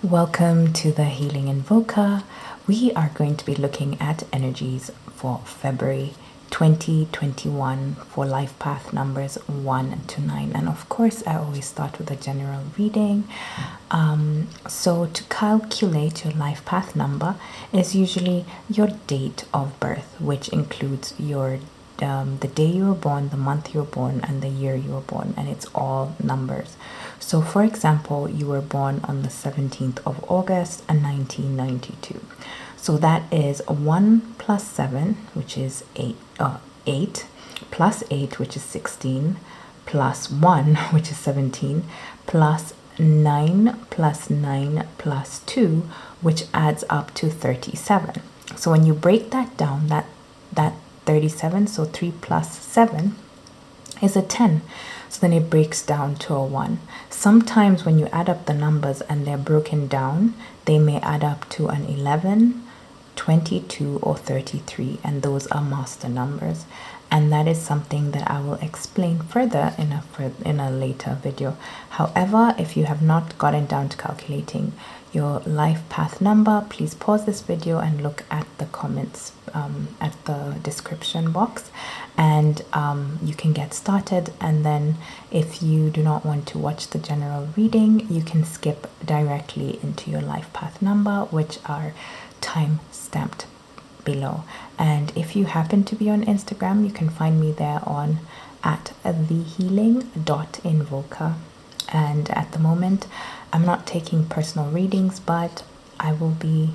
Welcome to the Healing Invoker. We are going to be looking at energies for February 2021 for life path numbers 1 to 9. And of course, I always start with a general reading. So to calculate your life path number is usually your date of birth, which includes your the day you were born, the month you were born, and the year you were born, and it's all numbers. So for example, you were born on the 17th of August in 1992. So that is 1 plus 7, which is 8, plus 8, which is 16, plus 1, which is 17, plus 9 plus 9 plus 2, which adds up to 37. So when you break that down, that 37, so 3 plus 7 is a 10. So then it breaks down to a 1. Sometimes when you add up the numbers and they're broken down, they may add up to an 11, 22, or 33, and those are master numbers. And that is something that I will explain further in a later video. However, if you have not gotten down to calculating your life path number, please pause this video and look at the comments at the description box, and you can get started. And then if you do not want to watch the general reading, you can skip directly into your life path number, which are time stamped below. And if you happen to be on Instagram, you can find me there on at thehealing.invoker. And at the moment, I'm not taking personal readings, but I will be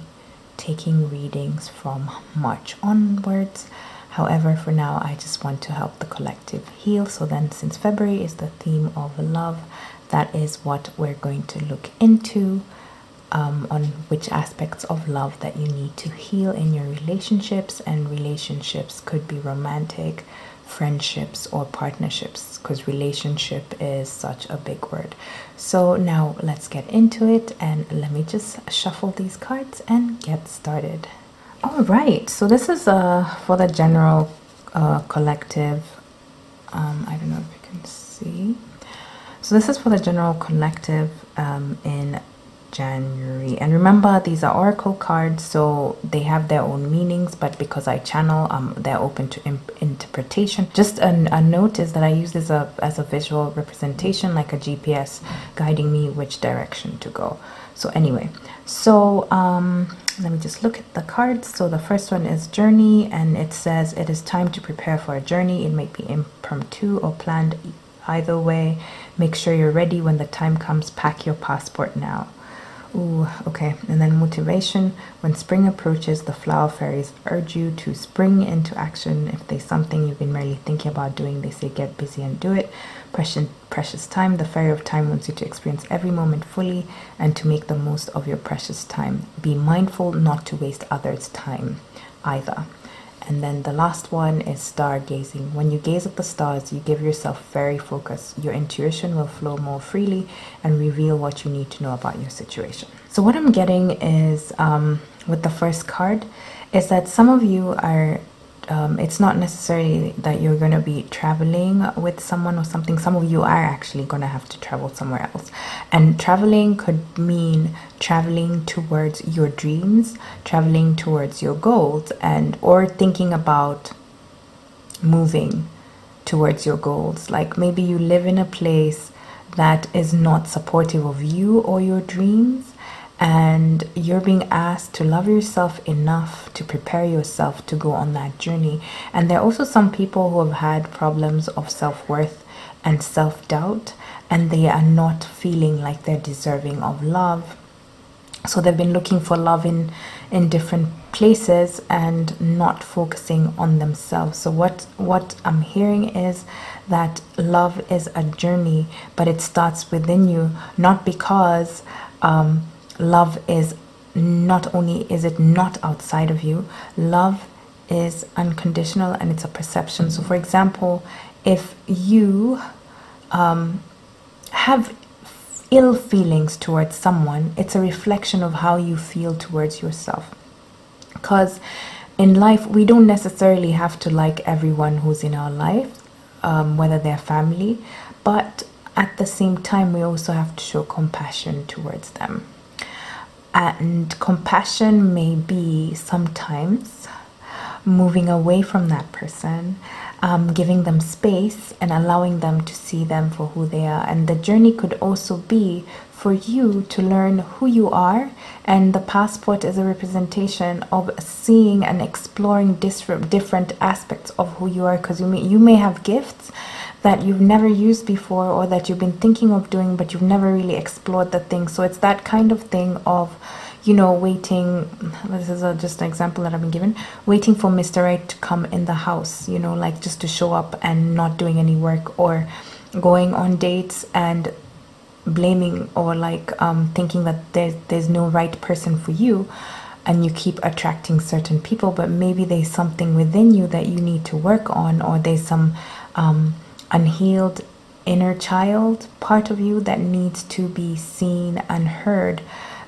taking readings from March onwards. However, for now, I just want to help the collective heal. So then, since February is the theme of love, that is what we're going to look into, on which aspects of love that you need to heal in your relationships. And relationships could be romantic, friendships, or partnerships, because relationship is such a big word. So now let's get into it, and let me just shuffle these cards and get started. All right, so this is for the general collective. I don't know if you can see. So this is for the general collective in January. And remember, these are oracle cards, so they have their own meanings, but because I channel, they're open to interpretation. Just a note is that I use this as a visual representation, like a GPS guiding me which direction to go. So anyway, so let me just look at the cards. So the first one is journey, and it says it is time to prepare for a journey. It may be impromptu or planned. Either way, make sure you're ready when the time comes. Pack your passport now. Ooh, okay. And then motivation. When spring approaches, the flower fairies urge you to spring into action. If there's something you've been merely thinking about doing, they say get busy and do it. Precious time. The fairy of time wants you to experience every moment fully and to make the most of your precious time. Be mindful not to waste others' time either. And then the last one is stargazing. When you gaze at the stars, you give yourself very focus. Your intuition will flow more freely and reveal what you need to know about your situation. So what I'm getting is, with the first card, is that some of you are, it's not necessarily that you're going to be traveling with someone or something. Some of you are actually going to have to travel somewhere else. And traveling could mean traveling towards your dreams, traveling towards your goals, and or thinking about moving towards your goals. Like maybe you live in a place that is not supportive of you or your dreams, and you're being asked to love yourself enough to prepare yourself to go on that journey. And there are also some people who have had problems of self-worth and self-doubt, and they are not feeling like they're deserving of love. So they've been looking for love in different places and not focusing on themselves. So what I'm hearing is that love is a journey, but it starts within you. Not because love is not only is it not outside of you, love is unconditional and it's a perception. So for example, if you have ill feelings towards someone, it's a reflection of how you feel towards yourself. Because in life, we don't necessarily have to like everyone who's in our life, whether they're family, but at the same time, we also have to show compassion towards them. And compassion may be sometimes moving away from that person, giving them space and allowing them to see them for who they are. And the journey could also be for you to learn who you are, and the passport is a representation of seeing and exploring different aspects of who you are, because you may have gifts that you've never used before, or that you've been thinking of doing but you've never really explored the thing. So it's that kind of thing of, you know, waiting. This is just an example that I've been given, waiting for Mr. Right to come in the house, you know, like just to show up and not doing any work, or going on dates and blaming, or like thinking that there's no right person for you, and you keep attracting certain people, but maybe there's something within you that you need to work on, or there's some unhealed inner child part of you that needs to be seen and heard,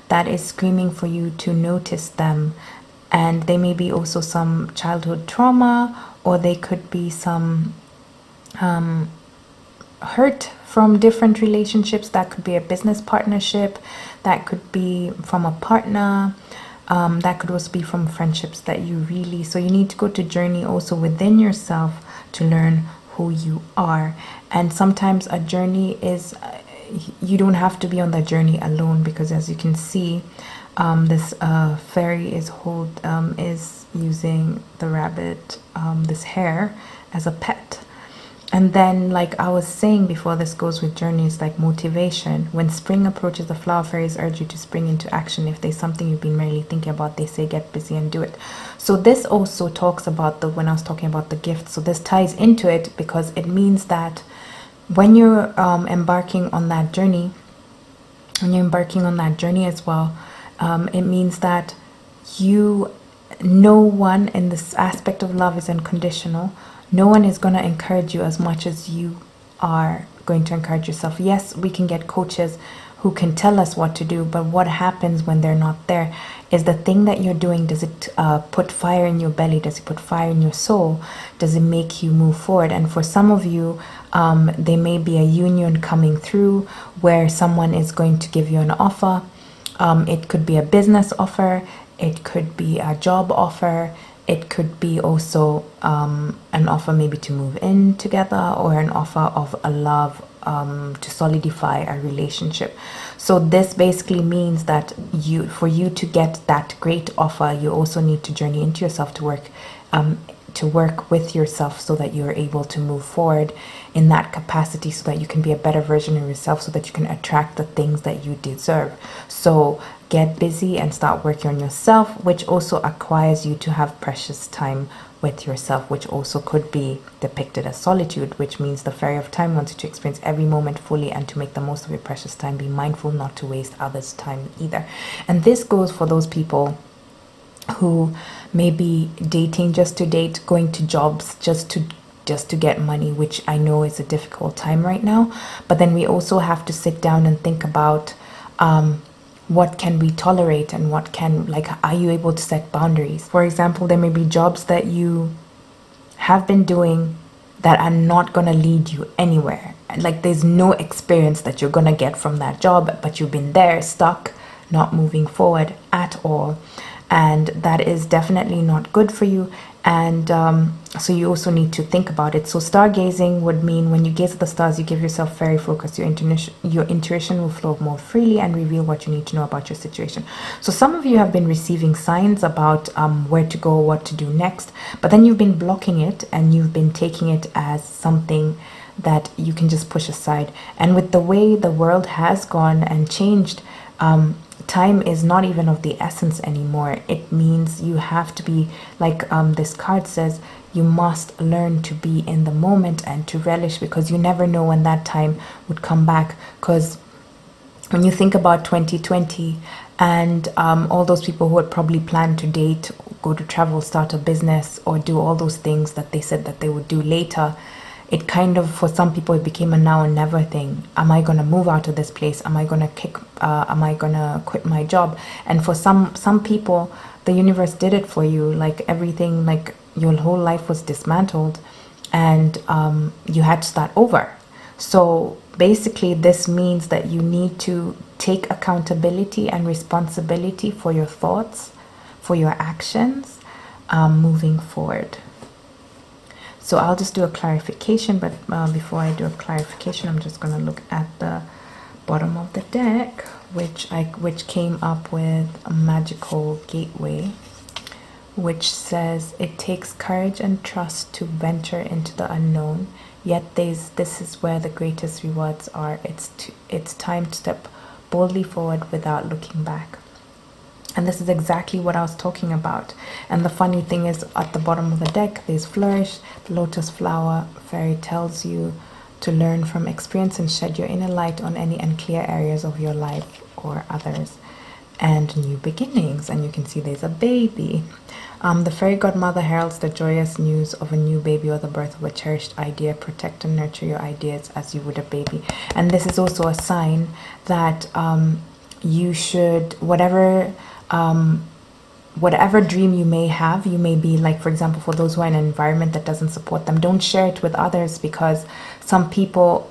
that is screaming for you to notice them. And they may be also some childhood trauma, or they could be some hurt from different relationships. That could be a business partnership, that could be from a partner, that could also be from friendships that you really, so you need to go to journey also within yourself to learn who you are. And sometimes a journey is, you don't have to be on that journey alone, because as you can see, this fairy is using the rabbit, this hare, as a pet. And then, like I was saying before, this goes with journeys like motivation. When spring approaches, the flower fairies urge you to spring into action. If there's something you've been really thinking about, they say get busy and do it. So this also talks about when I was talking about the gift. So this ties into it, because it means that when you're embarking on that journey, as well, it means that no one in this aspect of love is unconditional. No one is going to encourage you as much as you are going to encourage yourself. Yes, we can get coaches who can tell us what to do, but what happens when they're not there is the thing that you're doing. Does it put fire in your belly? Does it put fire in your soul? Does it make you move forward? And for some of you, there may be a union coming through where someone is going to give you an offer. It could be a business offer. It could be a job offer. It could be also an offer maybe to move in together, or an offer of a love to solidify a relationship. So this basically means that for you to get that great offer, you also need to journey into yourself to work with yourself, so that you're able to move forward in that capacity, so that you can be a better version of yourself, so that you can attract the things that you deserve. So get busy and start working on yourself, which also acquires you to have precious time with yourself, which also could be depicted as solitude, which means the fairy of time wants you to experience every moment fully and to make the most of your precious time. Be mindful not to waste others' time either. And this goes for those people who may be dating just to date, going to jobs just to get money, which I know is a difficult time right now. But then we also have to sit down and think about what can we tolerate, and are you able to set boundaries? For example, there may be jobs that you have been doing that are not going to lead you anywhere. Like there's no experience that you're going to get from that job, but you've been there stuck, not moving forward at all. And that is definitely not good for you. And so you also need to think about it. So stargazing would mean when you gaze at the stars, you give yourself fairy focus. Your intuition will flow more freely and reveal what you need to know about your situation. So some of you have been receiving signs about where to go, what to do next, but then you've been blocking it, and you've been taking it as something that you can just push aside. And with the way the world has gone and changed, time is not even of the essence anymore. It means you have to be, like this card says, you must learn to be in the moment and to relish, because you never know when that time would come back. Because when you think about 2020 and all those people who had probably planned to date, go to travel, start a business, or do all those things that they said that they would do later, it kind of, for some people, it became a now and never thing. Am I going to move out of this place? Am I going to quit my job? And for some people, the universe did it for you. Like everything, like your whole life was dismantled, and you had to start over. So basically this means that you need to take accountability and responsibility for your thoughts, for your actions, moving forward. So I'll just do a clarification, but before I do a clarification, I'm just going to look at the bottom of the deck, which came up with a magical gateway, which says it takes courage and trust to venture into the unknown, yet this is where the greatest rewards are. It's time to step boldly forward without looking back. And this is exactly what I was talking about. And the funny thing is, at the bottom of the deck, there's flourish. The lotus flower fairy tells you to learn from experience and shed your inner light on any unclear areas of your life or others, and new beginnings. And you can see there's a baby. The fairy godmother heralds the joyous news of a new baby or the birth of a cherished idea. Protect and nurture your ideas as you would a baby. And this is also a sign that you should, whatever dream you may have, you may be like, for example, for those who are in an environment that doesn't support them, don't share it with others, because some people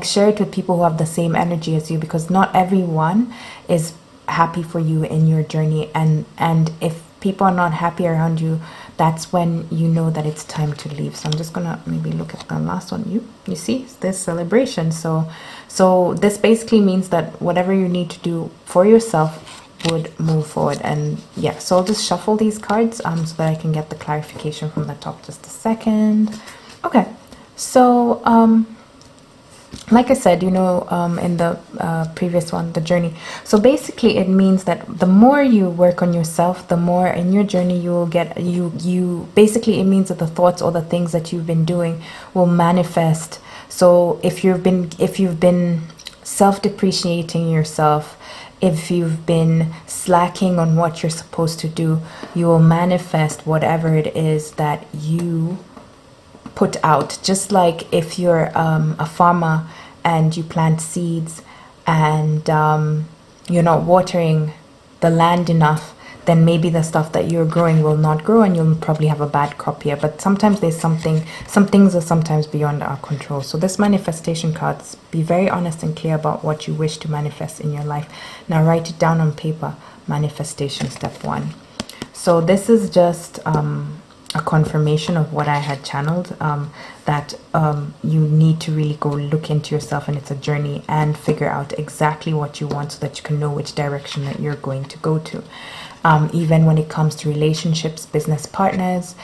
share it with people who have the same energy as you, because not everyone is happy for you in your journey. And if people are not happy around you, that's when you know that it's time to leave. So I'm just gonna maybe look at the last one. You see this celebration. So this basically means that whatever you need to do for yourself would move forward. And yeah, so I'll just shuffle these cards so that I can get the clarification from the top. Just a second. Okay, so like I said, in the previous one, the journey. So basically it means that the more you work on yourself, the more in your journey you will get, basically it means that the thoughts or the things that you've been doing will manifest. So if you've been self-depreciating yourself, if you've been slacking on what you're supposed to do, you will manifest whatever it is that you put out. Just like if you're a farmer and you plant seeds and you're not watering the land enough, then maybe the stuff that you're growing will not grow and you'll probably have a bad crop here. But sometimes there's some things are sometimes beyond our control. So this manifestation cards, be very honest and clear about what you wish to manifest in your life. Now write it down on paper. Manifestation step 1. So this is just a confirmation of what I had channeled, that you need to really go look into yourself, and it's a journey, and figure out exactly what you want so that you can know which direction that you're going to go to. Even when it comes to relationships, business partners,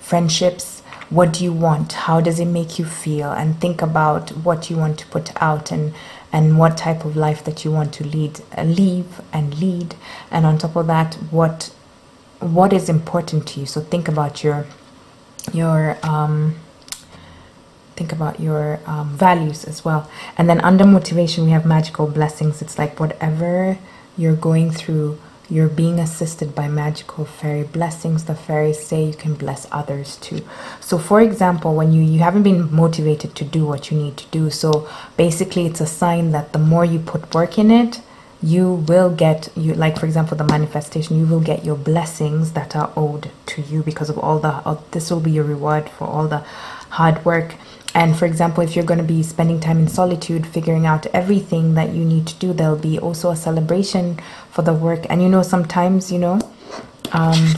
friendships, what do you want? How does it make you feel? And think about what you want to put out, and what type of life that you want to lead. And on top of that, what is important to you. So think about your values as well. And then under motivation, we have magical blessings. It's like whatever you're going through, you're being assisted by magical fairy blessings. The fairies say you can bless others too. So for example, when you haven't been motivated to do what you need to do, so basically it's a sign that the more you put work in it, you will get, like for example the manifestation, you will get your blessings that are owed to you because of all this will be your reward for all the hard work. And for example, if you're going to be spending time in solitude figuring out everything that you need to do, there'll be also a celebration for the work. And sometimes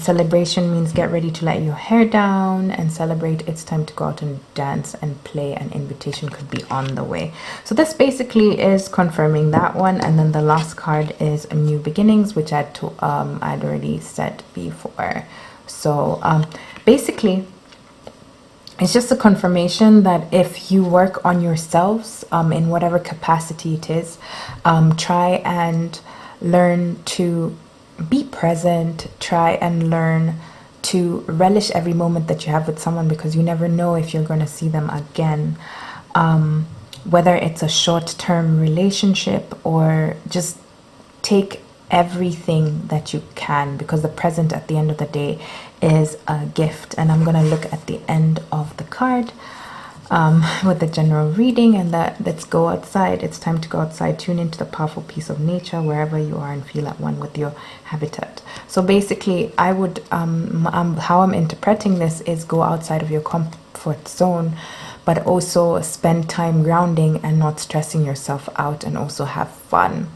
celebration means get ready to let your hair down and celebrate. It's time to go out and dance and play. An invitation could be on the way. So this basically is confirming that one. And then the last card is a new beginnings, which I'd already said before. So basically it's just a confirmation that if you work on yourselves in whatever capacity it is, try and learn to be present, try and learn to relish every moment that you have with someone, because you never know if you're going to see them again. Whether it's a short-term relationship, or just take everything that you can, because the present at the end of the day is a gift. And I'm going to look at the end of the card with the general reading, and let's go outside. It's time to go outside, tune into the powerful peace of nature wherever you are, and feel at one with your habitat. So basically I would how I'm interpreting this is go outside of your comfort zone, but also spend time grounding and not stressing yourself out, and also have fun.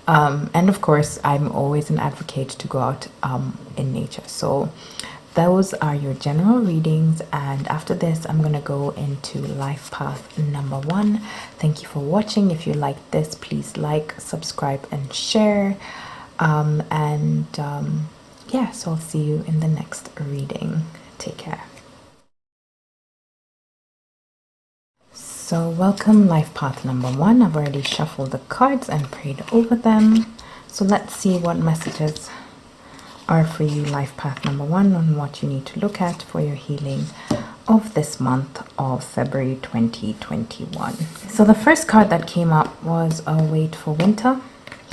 And of course, I'm always an advocate to go out in nature. So those are your general readings, and after this I'm going to go into life path number 1. Thank you for watching. If you like this, please like, subscribe and share, yeah, so I'll see you in the next reading. Take care. So welcome, life path number 1. I've already shuffled the cards and prayed over them, so let's see what messages are for you, life path number 1, on what you need to look at for your healing of this month of February 2021. So the first card that came up was a wait for winter.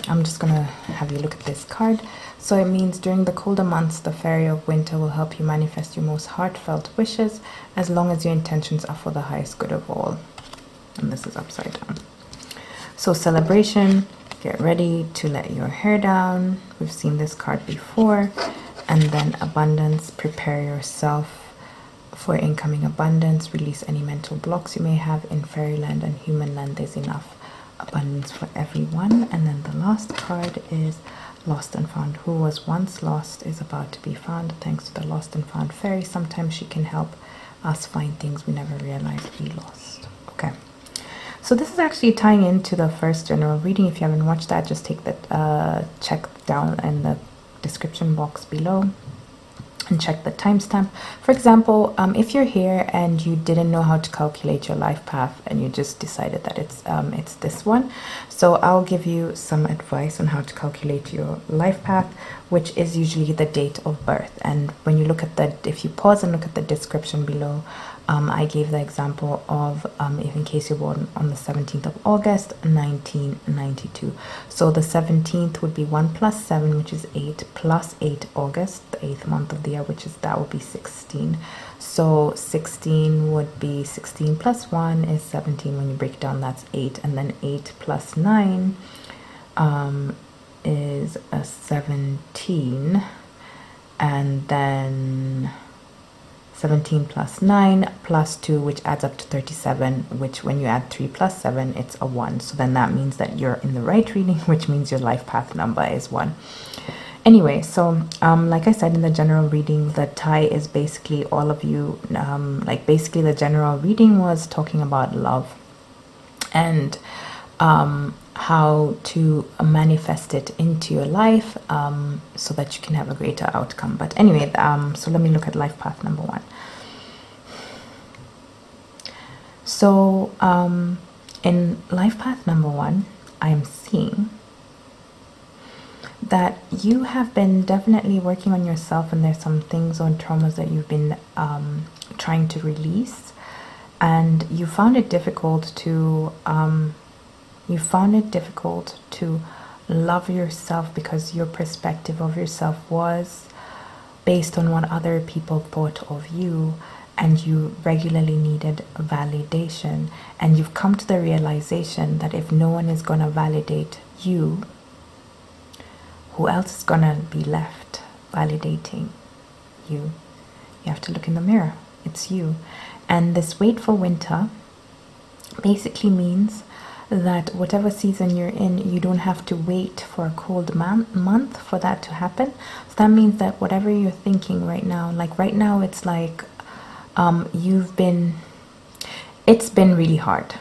I'm just gonna have you look at this card. So it means during the colder months, the fairy of winter will help you manifest your most heartfelt wishes, as long as your intentions are for the highest good of all. And this is upside down. So celebration, get ready to let your hair down. We've seen this card before. And then abundance, prepare yourself for incoming abundance. Release any mental blocks you may have. In fairyland and human land, there's enough abundance for everyone. And then the last card is lost and found. Who was once lost is about to be found. Thanks to the lost and found fairy, sometimes she can help us find things we never realized we lost. Okay. So this is actually tying into the first general reading. If you haven't watched that, just take that, check down in the description box below and check the timestamp. For example, if you're here and you didn't know how to calculate your life path and you just decided that it's this one, so I'll give you some advice on how to calculate your life path, which is usually the date of birth. And when you look at if you pause and look at the description below, I gave the example of if in case you're born on the 17th of August 1992. So the 17th would be 1 plus 7, which is 8, plus 8 August, the 8th month of the year, that would be 16. So 16 would be 16 plus 1 is 17. When you break it down, that's 8. And then 8 plus 9 is a 17. And then 17 plus 9 plus 2, which adds up to 37, which when you add 3 plus 7, it's a 1. So then that means that you're in the right reading, which means your life path number is 1. Anyway, so like I said in the general reading, the tie is basically all of you, basically the general reading was talking about love and how to manifest it into your life so that you can have a greater outcome. But anyway, so let me look at life path number 1. So in life path number 1, I'm seeing that you have been definitely working on yourself, and there's some things or traumas that you've been trying to release, and you found it difficult to love yourself because your perspective of yourself was based on what other people thought of you, and you regularly needed validation. And you've come to the realization that if no one is going to validate you, who else is going to be left validating you? You have to look in the mirror. It's you. And this wait for winter basically means that whatever season you're in, you don't have to wait for a cold month for that to happen. So that means that whatever you're thinking right now, like right now, it's like it's been really hard.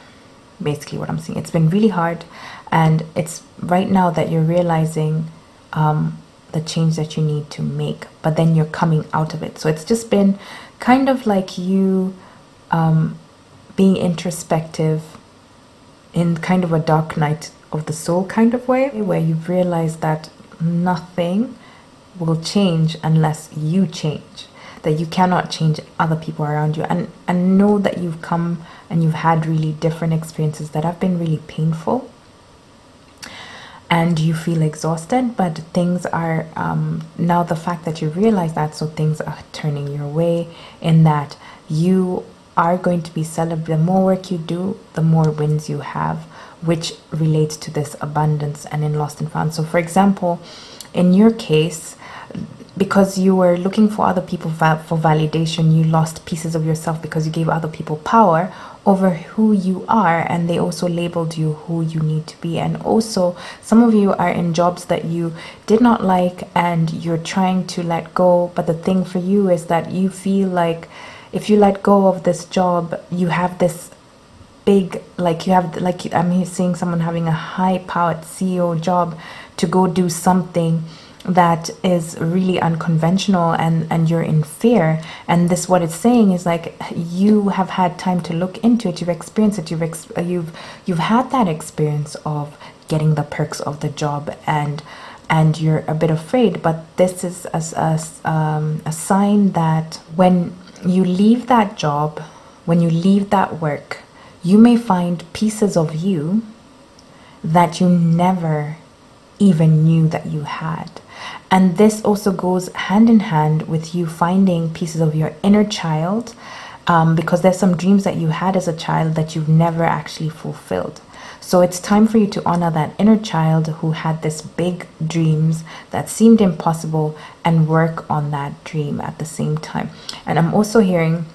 Basically what I'm saying, it's been really hard, and it's right now that you're realizing the change that you need to make, but then you're coming out of it. So it's just been kind of like you being introspective in kind of a dark night of the soul kind of way, where you've realized that nothing will change unless you change, that you cannot change other people around you, and know that you've come and you've had really different experiences that have been really painful, and you feel exhausted, but things are now the fact that you realize that, so things are turning your way, in that you are going to be celebrated. The more work you do, the more wins you have, which relates to this abundance and in lost and found. So for example, in your case, because you were looking for other people for validation, you lost pieces of yourself because you gave other people power, over who you are, and they also labeled you who you need to be. And also some of you are in jobs that you did not like and you're trying to let go, but the thing for you is that you feel like if you let go of this job, you have this big, like you have, like I'm seeing someone having a high powered CEO job to go do something that is really unconventional, and you're in fear. And this, what it's saying is like, you have had time to look into it, you've experienced it, you've had that experience of getting the perks of the job, and you're a bit afraid. But this is a sign that when you leave that job, when you leave that work, you may find pieces of you that you never even knew that you had. And this also goes hand in hand with you finding pieces of your inner child, because there's some dreams that you had as a child that you've never actually fulfilled. So it's time for you to honor that inner child who had this big dreams that seemed impossible, and work on that dream at the same time. And I'm also hearing,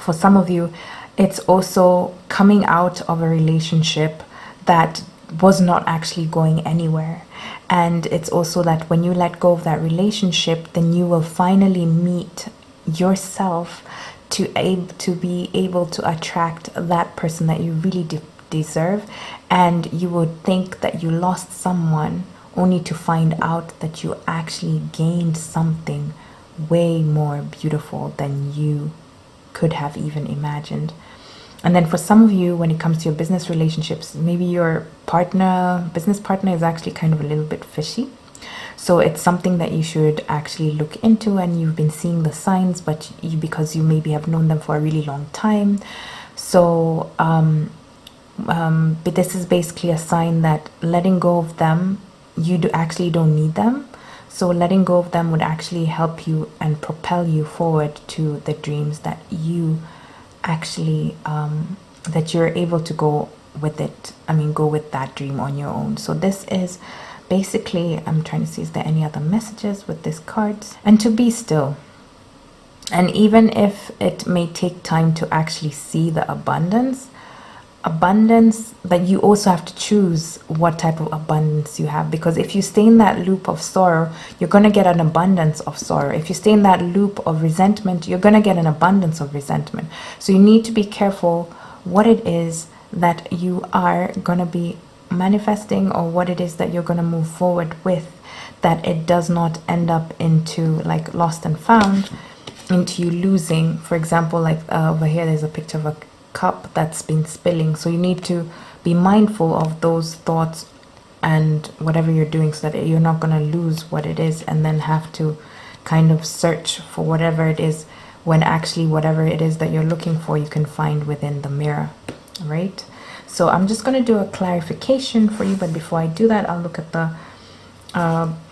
for some of you, it's also coming out of a relationship that was not actually going anywhere. And it's also that when you let go of that relationship, then you will finally meet yourself to be able to attract that person that you really deserve. And you would think that you lost someone, only to find out that you actually gained something way more beautiful than you could have even imagined. And then for some of you, when it comes to your business relationships, maybe your business partner is actually kind of a little bit fishy. So it's something that you should actually look into, and you've been seeing the signs, but because you maybe have known them for a really long time. So but this is basically a sign that letting go of them, you actually don't need them. So letting go of them would actually help you and propel you forward to the dreams that you actually that you're able to go with it. Go with that dream on your own. So this is basically, I'm trying to see, is there any other messages with these cards? And to be still. And even if it may take time to actually see the abundance, that you also have to choose what type of abundance you have. Because if you stay in that loop of sorrow, you're going to get an abundance of sorrow. If you stay in that loop of resentment, you're going to get an abundance of resentment. So you need to be careful what it is that you are going to be manifesting, or what it is that you're going to move forward with, that it does not end up into like lost and found, into you losing. For example, like over here there's a picture of a cup that's been spilling. So you need to be mindful of those thoughts and whatever you're doing, so that you're not going to lose what it is and then have to kind of search for whatever it is, when actually whatever it is that you're looking for, you can find within the mirror, right? So I'm just going to do a clarification for you, but before I do that, I'll look at the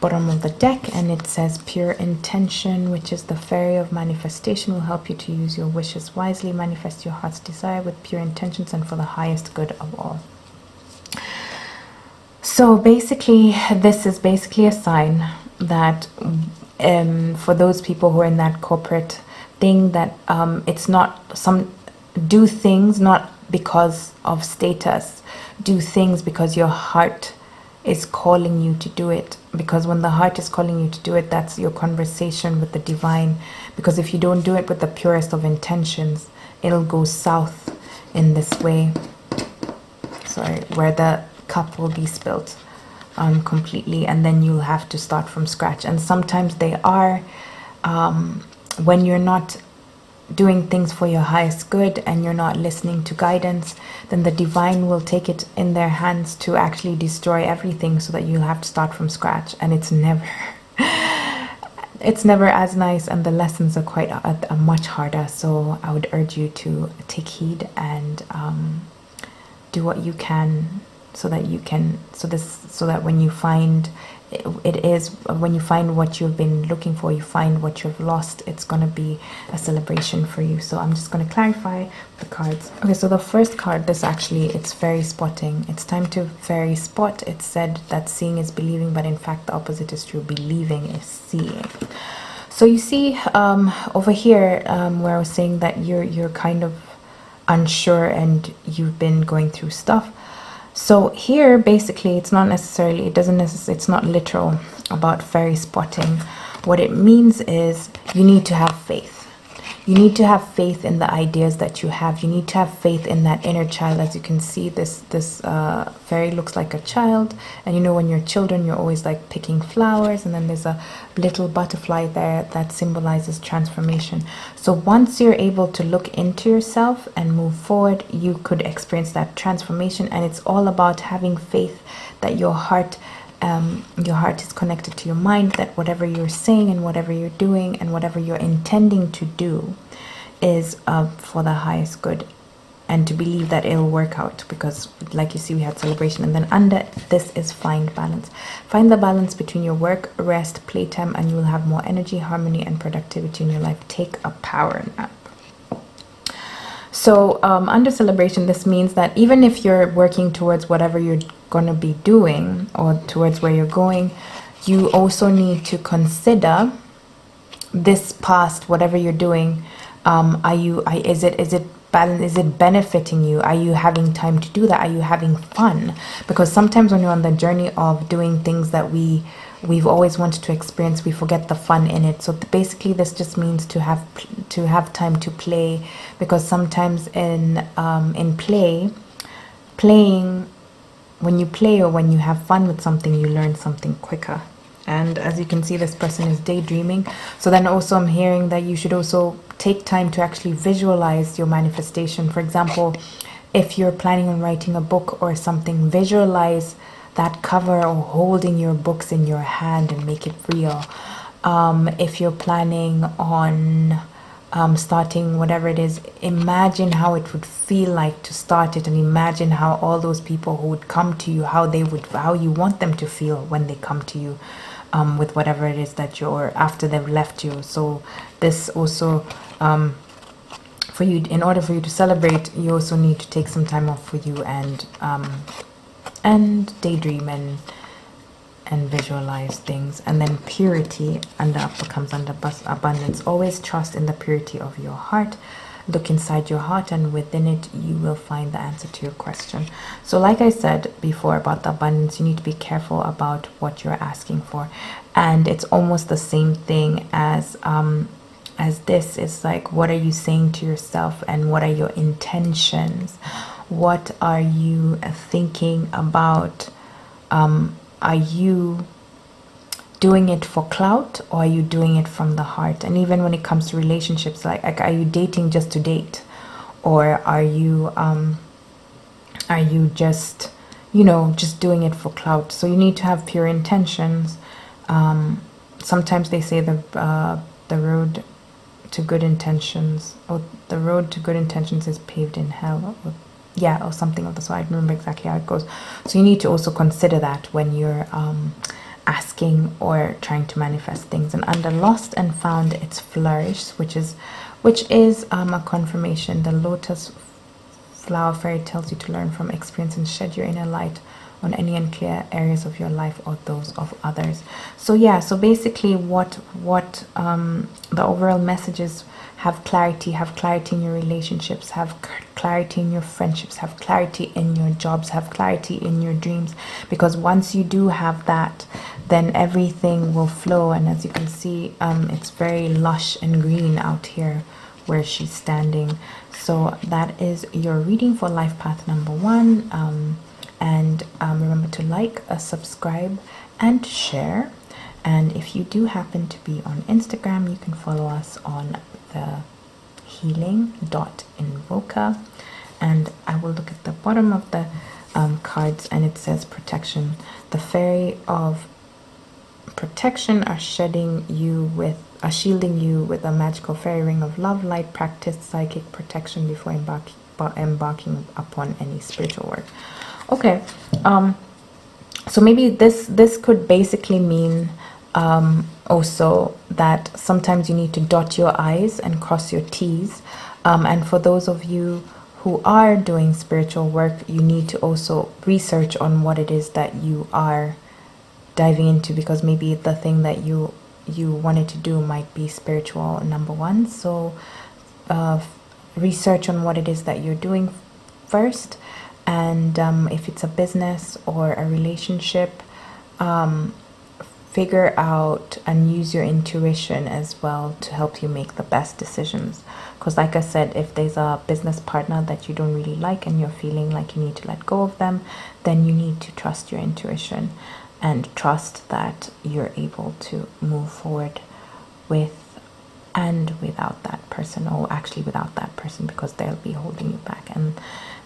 bottom of the deck, and it says pure intention, which is the fairy of manifestation, will help you to use your wishes wisely, manifest your heart's desire with pure intentions and for the highest good of all. So basically, this is basically a sign that for those people who are in that corporate thing, that it's not do things not because of status, do things because your heart is calling you to do it. Because when the heart is calling you to do it, that's your conversation with the divine. Because if you don't do it with the purest of intentions, it'll go south in this way, where the cup will be spilt completely, and then you'll have to start from scratch. And sometimes they are, when you're not doing things for your highest good and you're not listening to guidance, then the divine will take it in their hands to actually destroy everything, so that you'll have to start from scratch. And it's never as nice, and the lessons are quite much harder. So I would urge you to take heed and do what you can, so that when you find when you find what you've been looking for, you find what you've lost, it's going to be a celebration for you. So I'm just going to clarify the cards. Okay, so the first card, it's fairy spotting. It's time to fairy spot. It's said that seeing is believing, but in fact the opposite is true. Believing is seeing. So you see over here, where I was saying that you're kind of unsure and you've been going through stuff. So here, basically, it's not necessarily, it's not literal about fairy spotting. What it means is you need to have faith. You need to have faith in the ideas that you have. You need to have faith in that inner child. As you can see, this fairy looks like a child. And you know, when you're children, you're always like picking flowers. And then there's a little butterfly there that symbolizes transformation. So once you're able to look into yourself and move forward, you could experience that transformation. And it's all about having faith that your heart is connected to your mind, that whatever you're saying and whatever you're doing and whatever you're intending to do is for the highest good, and to believe that it'll work out, because like you see, we had celebration. And then under this is find balance. Find the balance between your work, rest, playtime, and you will have more energy, harmony, and productivity in your life. Take a power nap. So under celebration, this means that even if you're working towards whatever you're going to be doing or towards where you're going, you also need to consider this past, whatever you're doing. Is it benefiting you? Are you having time to do that? Are you having fun? Because sometimes when you're on the journey of doing things that we've always wanted to experience, we forget the fun in it. So basically, this just means to have time to play, because sometimes in playing, when you play or when you have fun with something, you learn something quicker. And as you can see, this person is daydreaming. So then also I'm hearing that you should also take time to actually visualize your manifestation. For example, if you're planning on writing a book or something, visualize that cover or holding your books in your hand and make it real. If you're planning on starting whatever it is, imagine how it would feel like to start it, and imagine how all those people who would come to you, how you want them to feel when they come to you with whatever it is that you're, after they've left you. So this also for you, in order for you to celebrate, you also need to take some time off for you and daydream and visualize things. And then purity comes under abundance. Always trust in the purity of your heart. Look inside your heart, and within it you will find the answer to your question. So like I said before about the abundance, you need to be careful about what you're asking for. And it's almost the same thing as this. It's like, what are you saying to yourself, and what are your intentions? What are you thinking about? Are you doing it for clout, or are you doing it from the heart? And even when it comes to relationships, like are you dating just to date, or are you just, just doing it for clout? So you need to have pure intentions. Sometimes they say the road to good intentions, or the road to good intentions is paved in hell, or something of the sort. I don't remember exactly how it goes. So you need to also consider that when you're asking or trying to manifest things. And under lost and found, it's flourish, which is a confirmation. The lotus flower fairy tells you to learn from experience and shed your inner light on any unclear areas of your life or those of others. So yeah, so basically what the overall message is: have clarity in your relationships, have clarity in your friendships, have clarity in your jobs, have clarity in your dreams. Because once you do have that, then everything will flow. And as you can see, it's very lush and green out here where she's standing. So that is your reading for life path number 1. And remember to like, subscribe, and share. And if you do happen to be on Instagram, you can follow us on the healing.invoker. And I will look at the bottom of the cards, and it says protection. The fairy of protection are shielding you with a magical fairy ring of love, light, practice psychic protection before embarking upon any spiritual work. Okay, so maybe this could basically mean also that sometimes you need to dot your I's and cross your T's. And for those of you who are doing spiritual work, you need to also research on what it is that you are diving into, because maybe the thing that you wanted to do might be spiritual, number 1. So research on what it is that you're doing first, and if it's a business or a relationship, figure out and use your intuition as well to help you make the best decisions. Because like I said, if there's a business partner that you don't really like and you're feeling like you need to let go of them, then you need to trust your intuition and trust that you're able to move forward with and without that person, or actually without that person, because they'll be holding you back.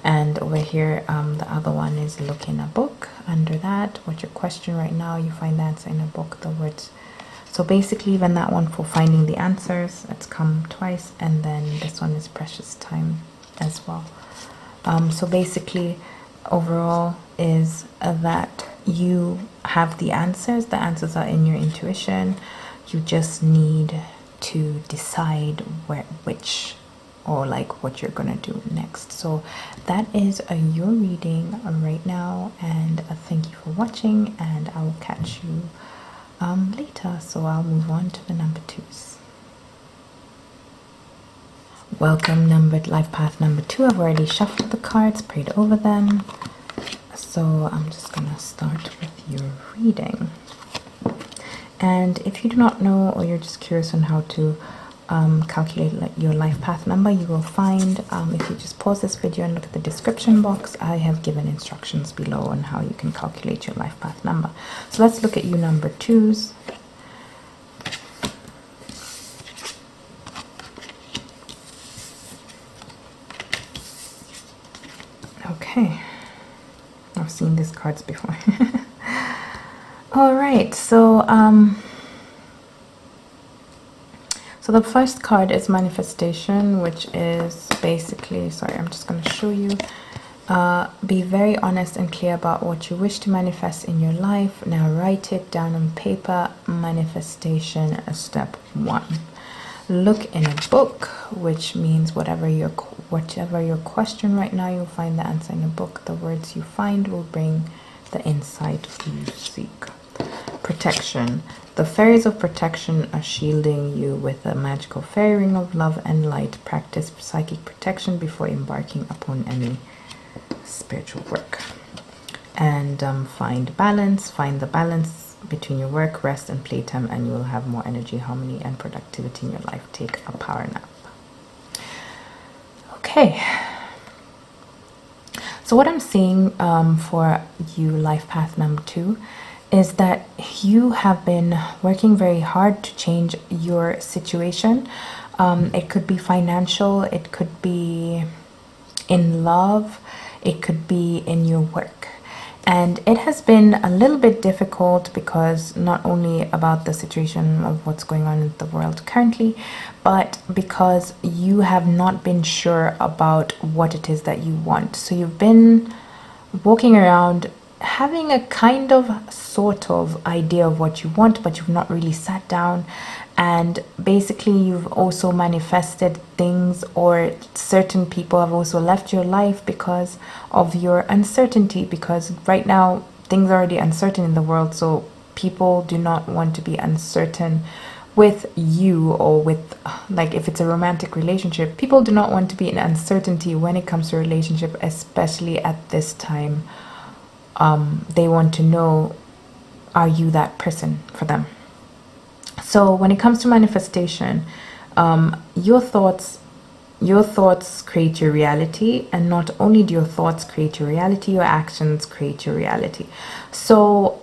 And over here, the other one is look in a book. Under that, what's your question right now? You find the answer in a book, the words. So basically, even that one for finding the answers, it's come twice, and then this one is precious time as well. So basically, overall is that you have the answers. The answers are in your intuition. You just need to decide which or like what you're gonna do next. So that is your reading right now, and thank you for watching, and I will catch you later. So I'll move on to the number 2s. Welcome, numbered life path number 2. I've already shuffled the cards, prayed over them, so I'm just gonna start with your reading. And if you do not know, or you're just curious on how to calculate your life path number, you will find, if you just pause this video and look at the description box, I have given instructions below on how you can calculate your life path number. So let's look at you number 2s. Okay, I've seen these cards before. All right, so so the first card is manifestation, which is basically, sorry, I'm just going to show you. Be very honest and clear about what you wish to manifest in your life. Now write it down on paper. Manifestation, step 1. Look in a book, which means whatever your question right now, you'll find the answer in a book. The words you find will bring the insight you seek. Protection. The fairies of protection are shielding you with a magical fairy ring of love and light. Practice psychic protection before embarking upon any spiritual work. And find balance. Find the balance between your work, rest, and playtime, and you will have more energy, harmony, and productivity in your life. Take a power nap. Okay. So what I'm seeing for you, life path number 2, is that you have been working very hard to change your situation. It could be financial, it could be in love, it could be in your work. And it has been a little bit difficult, because not only about the situation of what's going on in the world currently, but because you have not been sure about what it is that you want. So you've been walking around having a kind of sort of idea of what you want, but you've not really sat down. And basically you've also manifested things, or certain people have also left your life because of your uncertainty, because right now things are already uncertain in the world. So people do not want to be uncertain with you, or with, like, if it's a romantic relationship, people do not want to be in uncertainty when it comes to a relationship, especially at this time. They want to know, are you that person for them? So when it comes to manifestation, your thoughts create your reality, and not only do your thoughts create your reality, your actions create your reality. So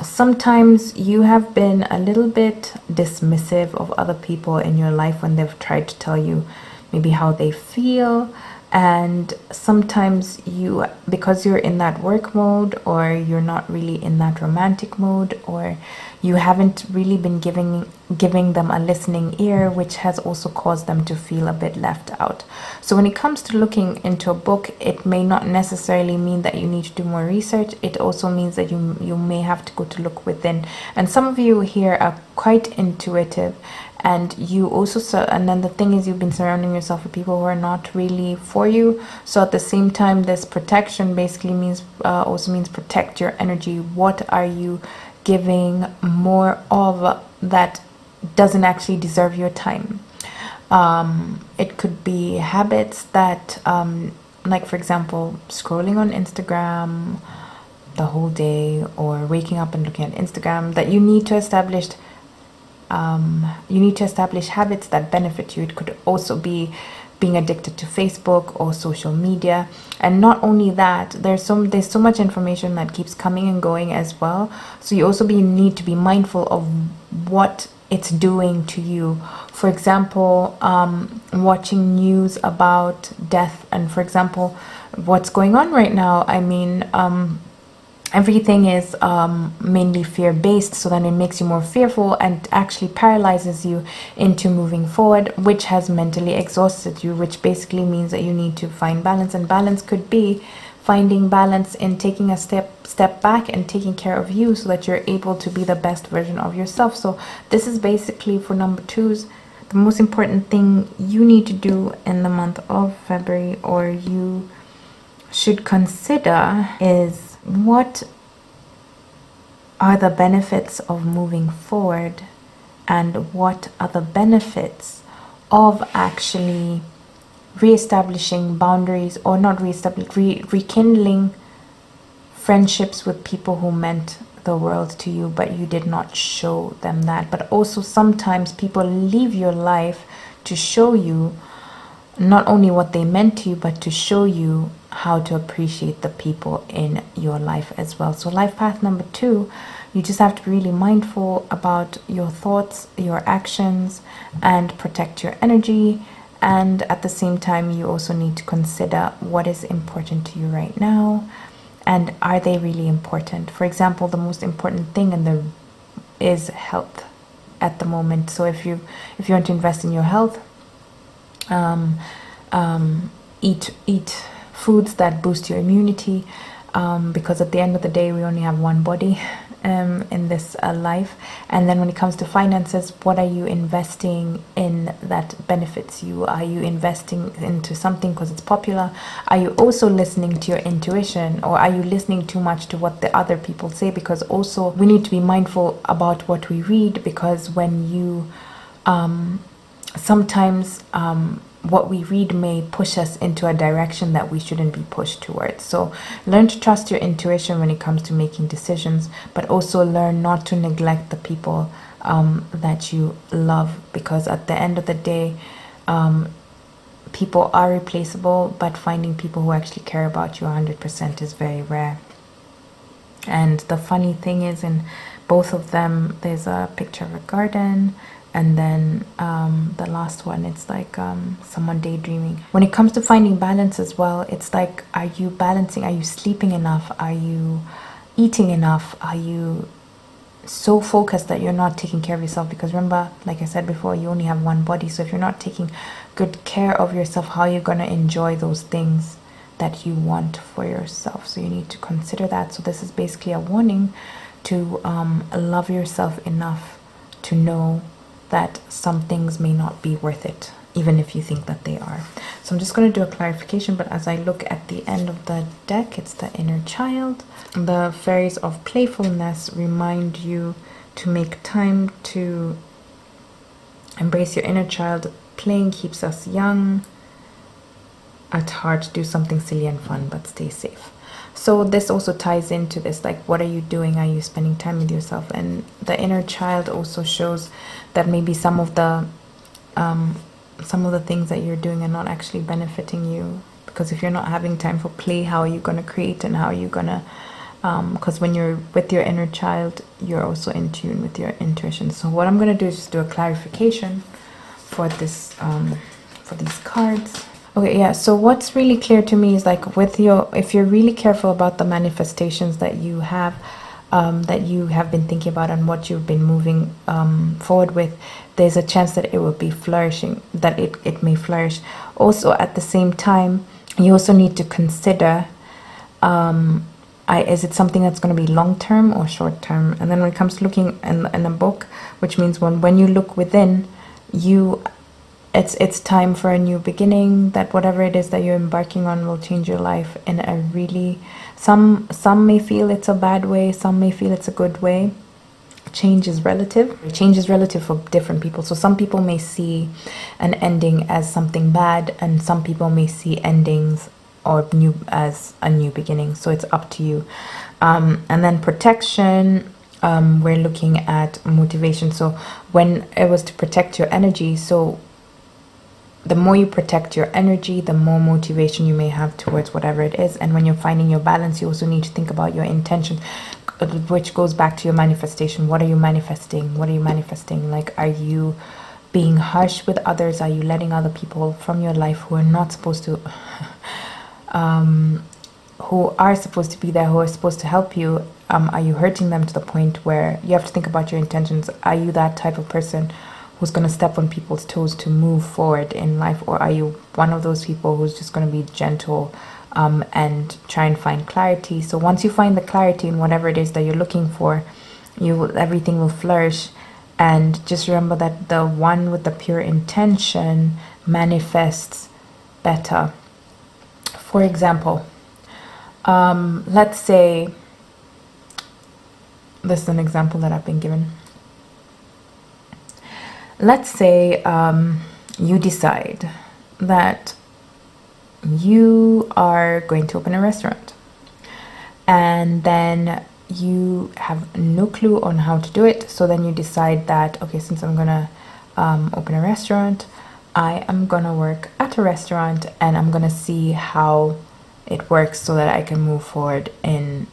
sometimes you have been a little bit dismissive of other people in your life when they've tried to tell you maybe how they feel. And sometimes you, because you're in that work mode, or you're not really in that romantic mode, or you haven't really been giving them a listening ear, which has also caused them to feel a bit left out. So when it comes to looking into a book, it may not necessarily mean that you need to do more research. It also means that you may have to go to look within. And some of you here are quite intuitive, and you also, and then the thing is, you've been surrounding yourself with people who are not really for you. So at the same time, this protection basically means also means protect your energy. What are you giving more of that doesn't actually deserve your time? It could be habits that, like for example, scrolling on Instagram the whole day, or waking up and looking at Instagram, that you need to establish habits that benefit you. It could also be being addicted to Facebook or social media. And not only that, there's so much information that keeps coming and going as well. So you also need to be mindful of what it's doing to you. For example, watching news about death, and for example, what's going on right now. I mean, everything is mainly fear-based, so then it makes you more fearful and actually paralyzes you into moving forward, which has mentally exhausted you, which basically means that you need to find balance. And balance could be finding balance in taking a step back and taking care of you, so that you're able to be the best version of yourself. So this is basically for number twos. The most important thing you need to do in the month of February, or you should consider, is what are the benefits of moving forward, and what are the benefits of actually reestablishing boundaries, or not rekindling friendships with people who meant the world to you, but you did not show them that. But also sometimes people leave your life to show you not only what they meant to you, but to show you how to appreciate the people in your life as well. So life path number 2, you just have to be really mindful about your thoughts, your actions, and protect your energy. And at the same time, you also need to consider what is important to you right now, and are they really important. For example, the most important thing is health at the moment. So if you want to invest in your health, eat foods that boost your immunity, because at the end of the day, we only have one body in this life. And then when it comes to finances, what are you investing in that benefits you? Are you investing into something because it's popular? Are you also listening to your intuition, or are you listening too much to what the other people say? Because also we need to be mindful about what we read, because when you sometimes what we read may push us into a direction that we shouldn't be pushed towards. So learn to trust your intuition when it comes to making decisions, but also learn not to neglect the people that you love, because at the end of the day, people are replaceable, but finding people who actually care about you 100% is very rare. And the funny thing is, in both of them, there's a picture of a garden. And then the last one, it's like someone daydreaming. When it comes to finding balance as well, it's like, are you balancing? Are you sleeping enough? Are you eating enough? Are you so focused that you're not taking care of yourself? Because remember, like I said before, you only have one body. So if you're not taking good care of yourself, how are you going to enjoy those things that you want for yourself? So you need to consider that. So this is basically a warning to love yourself enough to know that some things may not be worth it, even if you think that they are. So I'm just going to do a clarification, but as I look at the end of the deck, it's the inner child. The fairies of playfulness remind you to make time to embrace your inner child. Playing keeps us young. At heart, do something silly and fun, but stay safe. So this also ties into this, like, what are you doing? Are you spending time with yourself? And the inner child also shows that maybe some of the things that you're doing are not actually benefiting you, because if you're not having time for play, how are you going to create, and how are you going to because when you're with your inner child, you're also in tune with your intuition. So what I'm going to do is just do a clarification for this for these cards. Okay, yeah, so what's really clear to me is, like, if you're really careful about the manifestations that you have been thinking about and what you've been moving forward with, there's a chance that it will be flourishing, that it may flourish. Also, at the same time, you also need to consider, is it something that's going to be long-term or short-term? And then when it comes to looking in a book, which means when you look within, it's time for a new beginning, that whatever it is that you're embarking on will change your life in a really, some may feel it's a bad way, some may feel it's a good way. change is relative. Change is relative for different people. So some people may see an ending as something bad, and some people may see endings or new as a new beginning. So it's up to you. And then protection, we're looking at motivation. So when it was to protect your energy, so the more you protect your energy, the more motivation you may have towards whatever it is. And when you're finding your balance, you also need to think about your intention, which goes back to your manifestation. What are you manifesting? What are you manifesting? Like, are you being harsh with others? Are you letting other people from your life who are not supposed to, who are supposed to be there, who are supposed to help you, are you hurting them to the point where you have to think about your intentions? Are you that type of person who's going to step on people's toes to move forward in life? Or are you one of those people who's just going to be gentle and try and find clarity? So once you find the clarity in whatever it is that you're looking for, everything will flourish. And just remember that the one with the pure intention manifests better. For example, let's say, this is an example that I've been given. Let's say you decide that you are going to open a restaurant, and then you have no clue on how to do it. So then you decide that, okay, since I'm gonna open a restaurant, I am gonna work at a restaurant and I'm gonna see how it works so that I can move forward in,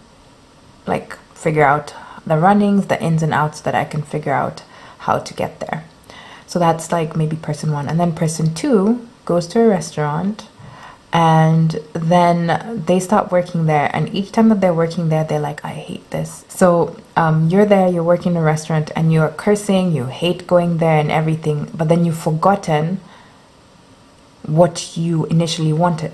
like, figure out the runnings, the ins and outs, so that I can figure out how to get there. So that's like maybe person one. And then person two goes to a restaurant, and then they start working there. And each time that they're working there, they're like, I hate this. So you're there, you're working in a restaurant, and you're cursing, you hate going there and everything. But then you've forgotten what you initially wanted,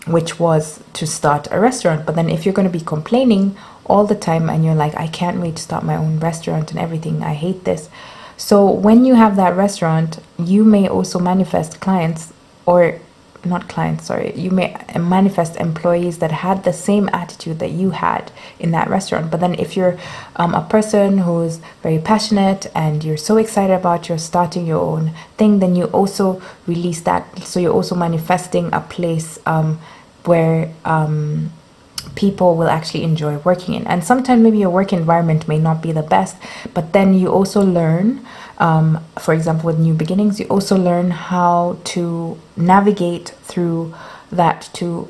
which was to start a restaurant. But then if you're going to be complaining all the time and you're like, I can't wait to start my own restaurant and everything, I hate this. So when you have that restaurant, you may also manifest clients, or not clients, sorry, you may manifest employees that had the same attitude that you had in that restaurant. But then if you're a person who's very passionate and you're so excited about your starting your own thing, then you also release that. So you're also manifesting a place where people will actually enjoy working in. And sometimes maybe your work environment may not be the best, but then you also learn, for example, with new beginnings, you also learn how to navigate through that, to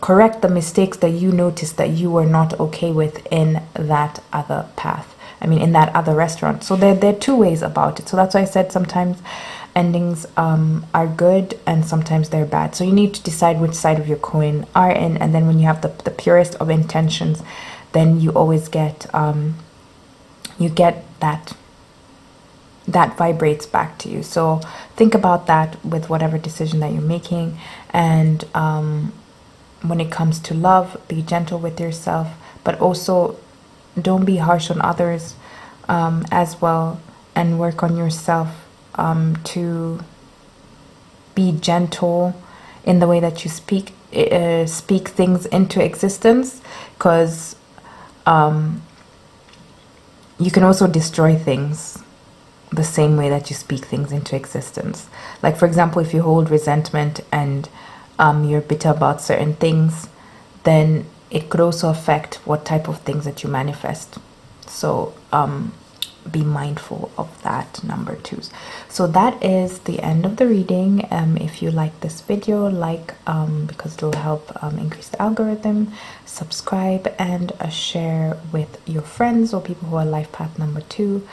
correct the mistakes that you noticed that you were not okay with in that other path. I mean, in that other restaurant. So there are two ways about it. So that's why I said sometimes endings are good and sometimes they're bad. So you need to decide which side of your coin are in. And then when you have the purest of intentions, then you always get that vibrates back to you. So think about that with whatever decision that you're making. And when it comes to love, be gentle with yourself, but also don't be harsh on others as well, and work on yourself to be gentle in the way that you speak things into existence, because you can also destroy things the same way that you speak things into existence. Like, for example, if you hold resentment and you're bitter about certain things, then it could also affect what type of things that you manifest. So be mindful of that, number two. So that is the end of the reading. If you like this video, because it'll help increase the algorithm, subscribe and share with your friends or people who are life path number 2,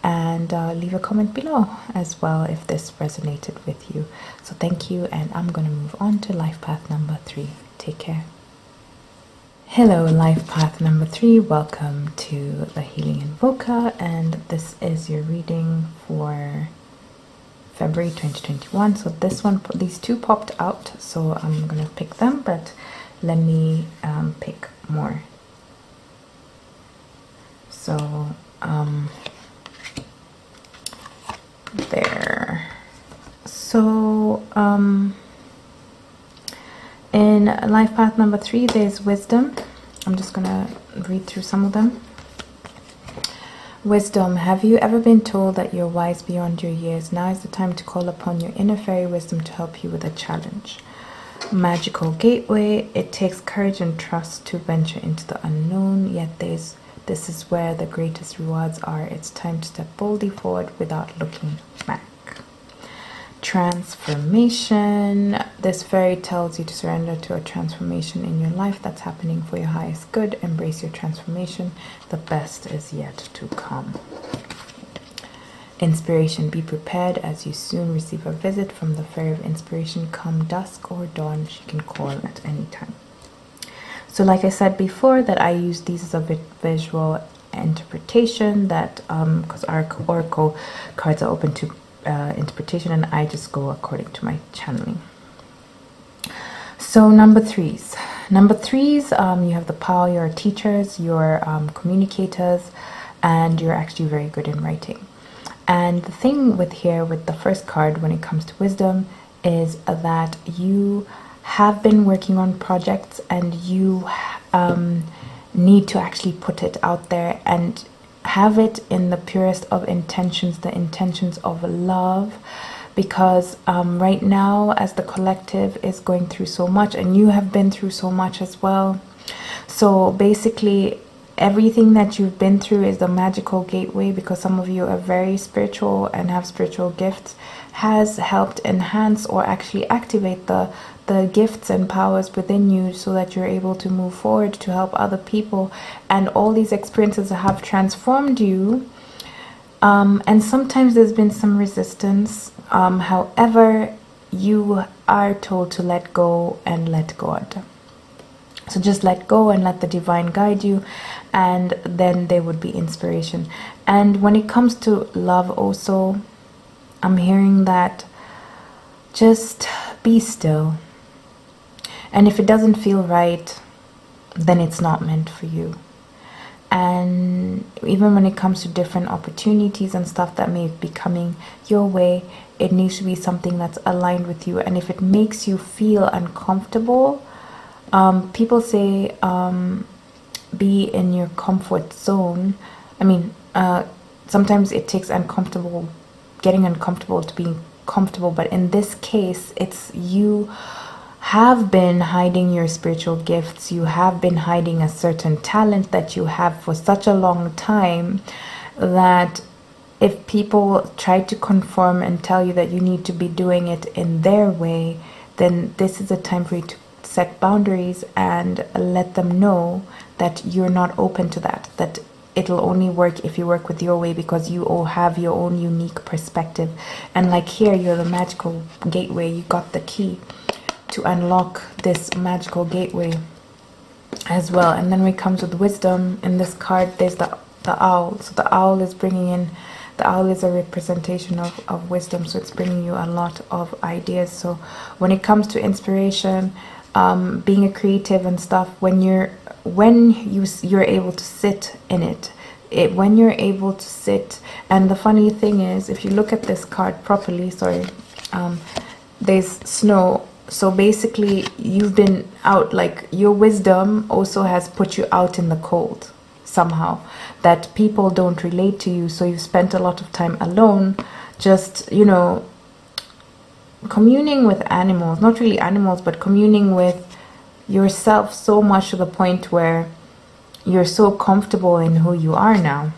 and leave a comment below as well if this resonated with you. So thank you, and I'm going to move on to life path number 3. Take care. Hello, life path number 3. Welcome to the Healing Invoker, and this is your reading for February 2021. So these two popped out, so I'm gonna pick them, but let me pick more. So there. So in life path number 3, there's wisdom. I'm just gonna read through some of them. Wisdom. Have you ever been told that you're wise beyond your years? Now is the time to call upon your inner fairy wisdom to help you with a challenge. Magical gateway. It takes courage and trust to venture into the unknown, yet this is where the greatest rewards are. It's time to step boldly forward without looking back. Transformation. This fairy tells you to surrender to a transformation in your life that's happening for your highest good. Embrace your transformation. The best is yet to come. Inspiration. Be prepared as you soon receive a visit from the fairy of inspiration. Come dusk or dawn, she can call at any time. So like I said before, that I use these as a visual interpretation, that because our oracle cards are open to interpretation, and I just go according to my channeling. So number threes. Number threes, you have the power. You're teachers, you're communicators, and you're actually very good in writing. And the thing with the first card when it comes to wisdom is that you have been working on projects, and you need to actually put it out there and have it in the purest of intentions, the intentions of love, because right now, as the collective is going through so much, and you have been through so much as well. So basically, everything that you've been through is the magical gateway, because some of you are very spiritual and have spiritual gifts, has helped enhance or actually activate the gifts and powers within you, so that you're able to move forward to help other people. And all these experiences have transformed you, and sometimes there's been some resistance. However, you are told to let go and let God. So just let go and let the divine guide you, and then there would be inspiration. And when it comes to love also, I'm hearing that just be still. And if it doesn't feel right, then it's not meant for you. And even when it comes to different opportunities and stuff that may be coming your way, it needs to be something that's aligned with you. And if it makes you feel uncomfortable, people say be in your comfort zone. I mean, sometimes it takes getting uncomfortable to being comfortable. But in this case, it's you have been hiding your spiritual gifts. You have been hiding a certain talent that you have for such a long time, that if people try to conform and tell you that you need to be doing it in their way, then this is a time for you to set boundaries and let them know that you're not open to that, that it'll only work if you work with your way, because you all have your own unique perspective. And like here, you're the magical gateway. You got the key to unlock this magical gateway as well. And then when it comes with wisdom, in this card there's the owl. So the owl is a representation of wisdom, so it's bringing you a lot of ideas. So when it comes to inspiration, being a creative and stuff, when you're able to sit in it, when you're able to sit. And the funny thing is, if you look at this card properly, there's snow. So basically, you've been out, like your wisdom also has put you out in the cold somehow, that people don't relate to you. So you've spent a lot of time alone, just, communing with animals, not really animals, but communing with yourself so much to the point where you're so comfortable in who you are now.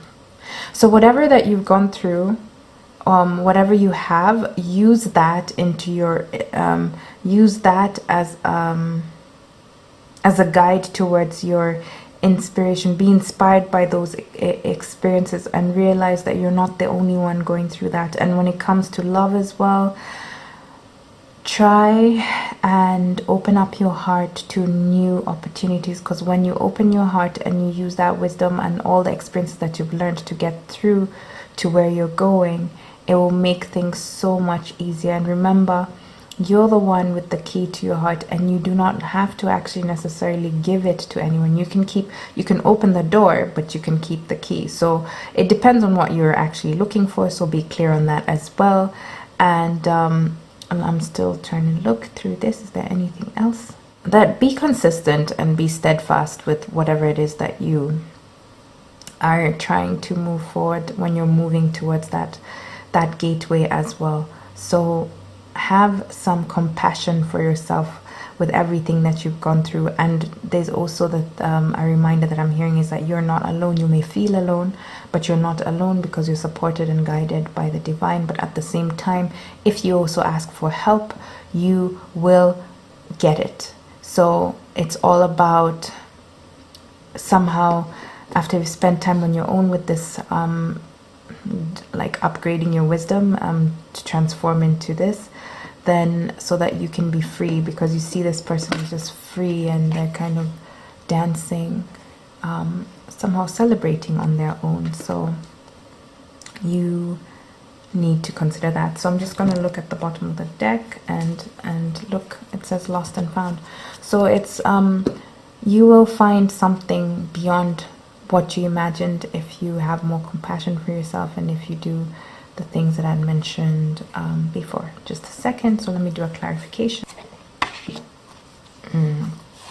So whatever that you've gone through, whatever you have, use that into your use that as a guide towards your inspiration. Be inspired by those experiences and realize that you're not the only one going through that. And when it comes to love as well, try and open up your heart to new opportunities, because when you open your heart and you use that wisdom and all the experiences that you've learned to get through to where you're going, it will make things so much easier. And remember, you're the one with the key to your heart, and you do not have to actually necessarily give it to anyone. You can open the door, but you can keep the key. So it depends on what you're actually looking for, so be clear on that as well. And I'm still trying to look through this. Is there anything else? That be consistent and be steadfast with whatever it is that you are trying to move forward, when you're moving towards that gateway as well. So have some compassion for yourself with everything that you've gone through. And there's also that a reminder that I'm hearing is that you're not alone. You may feel alone, but you're not alone because you're supported and guided by the divine. But at the same time, if you also ask for help, you will get it. So it's all about somehow, after you've spent time on your own with this, like upgrading your wisdom to transform into this, then so that you can be free, because you see this person is just free and they're kind of dancing, somehow celebrating on their own. So you need to consider that. So I'm just going to look at the bottom of the deck and look, it says lost and found. So it's you will find something beyond what you imagined if you have more compassion for yourself and if you do the things that I mentioned before. Just a second, so let me do a clarification.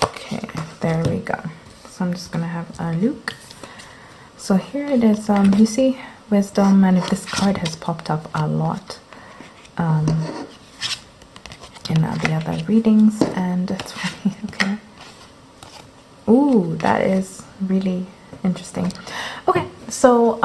Okay, there we go. So I'm just gonna have a look. So here it is. You see wisdom, and if this card has popped up a lot in the other readings, and it's funny. Okay. Ooh, that is really interesting. Okay, so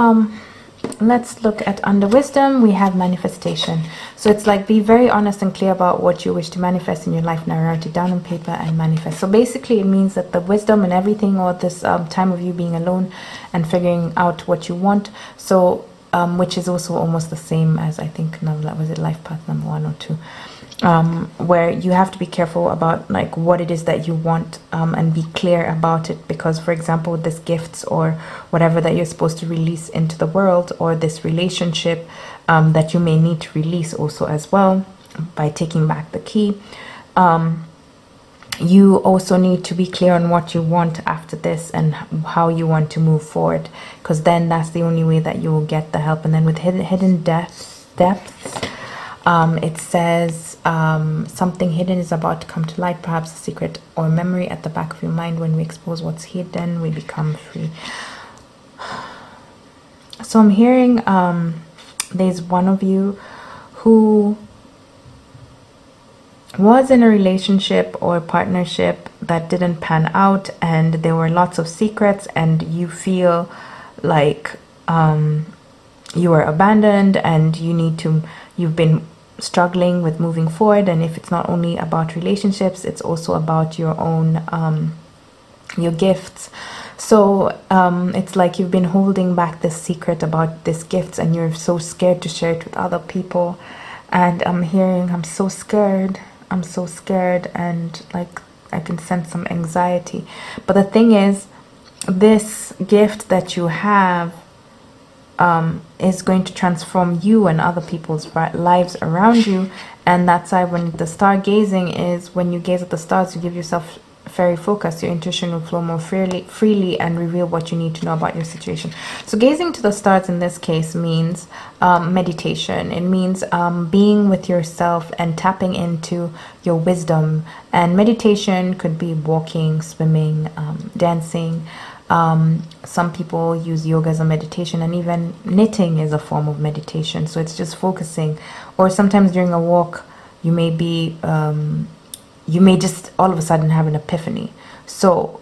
let's look at under wisdom. We have manifestation. So it's like, be very honest and clear about what you wish to manifest in your life. Now write it down on paper and manifest. So basically it means that the wisdom and everything, or this time of you being alone and figuring out what you want, so which is also almost the same as, I think, was it life path number 1 or 2, where you have to be careful about like what it is that you want, and be clear about it. Because, for example, with this gifts or whatever that you're supposed to release into the world, or this relationship that you may need to release also as well by taking back the key, you also need to be clear on what you want after this and how you want to move forward, because then that's the only way that you will get the help. And then with hidden depths, it says something hidden is about to come to light, perhaps a secret or memory at the back of your mind. When we expose what's hidden, we become free. So I'm hearing there's one of you who was in a relationship or partnership that didn't pan out, and there were lots of secrets, and you feel like you were abandoned, and you've been struggling with moving forward. And if it's not only about relationships, it's also about your own your gifts. So it's like you've been holding back this secret about this gifts, and you're so scared to share it with other people. And I'm hearing, I'm so scared, and like I can sense some anxiety. But the thing is, this gift that you have is going to transform you and other people's lives around you. And that's why when the stargazing is, when you gaze at the stars, you give yourself very focused. Your intuition will flow more freely and reveal what you need to know about your situation. So gazing to the stars in this case means meditation. It means being with yourself and tapping into your wisdom. And meditation could be walking, swimming, dancing. Some people use yoga as a meditation, and even knitting is a form of meditation. So it's just focusing. Or sometimes during a walk, you may be you may just all of a sudden have an epiphany. So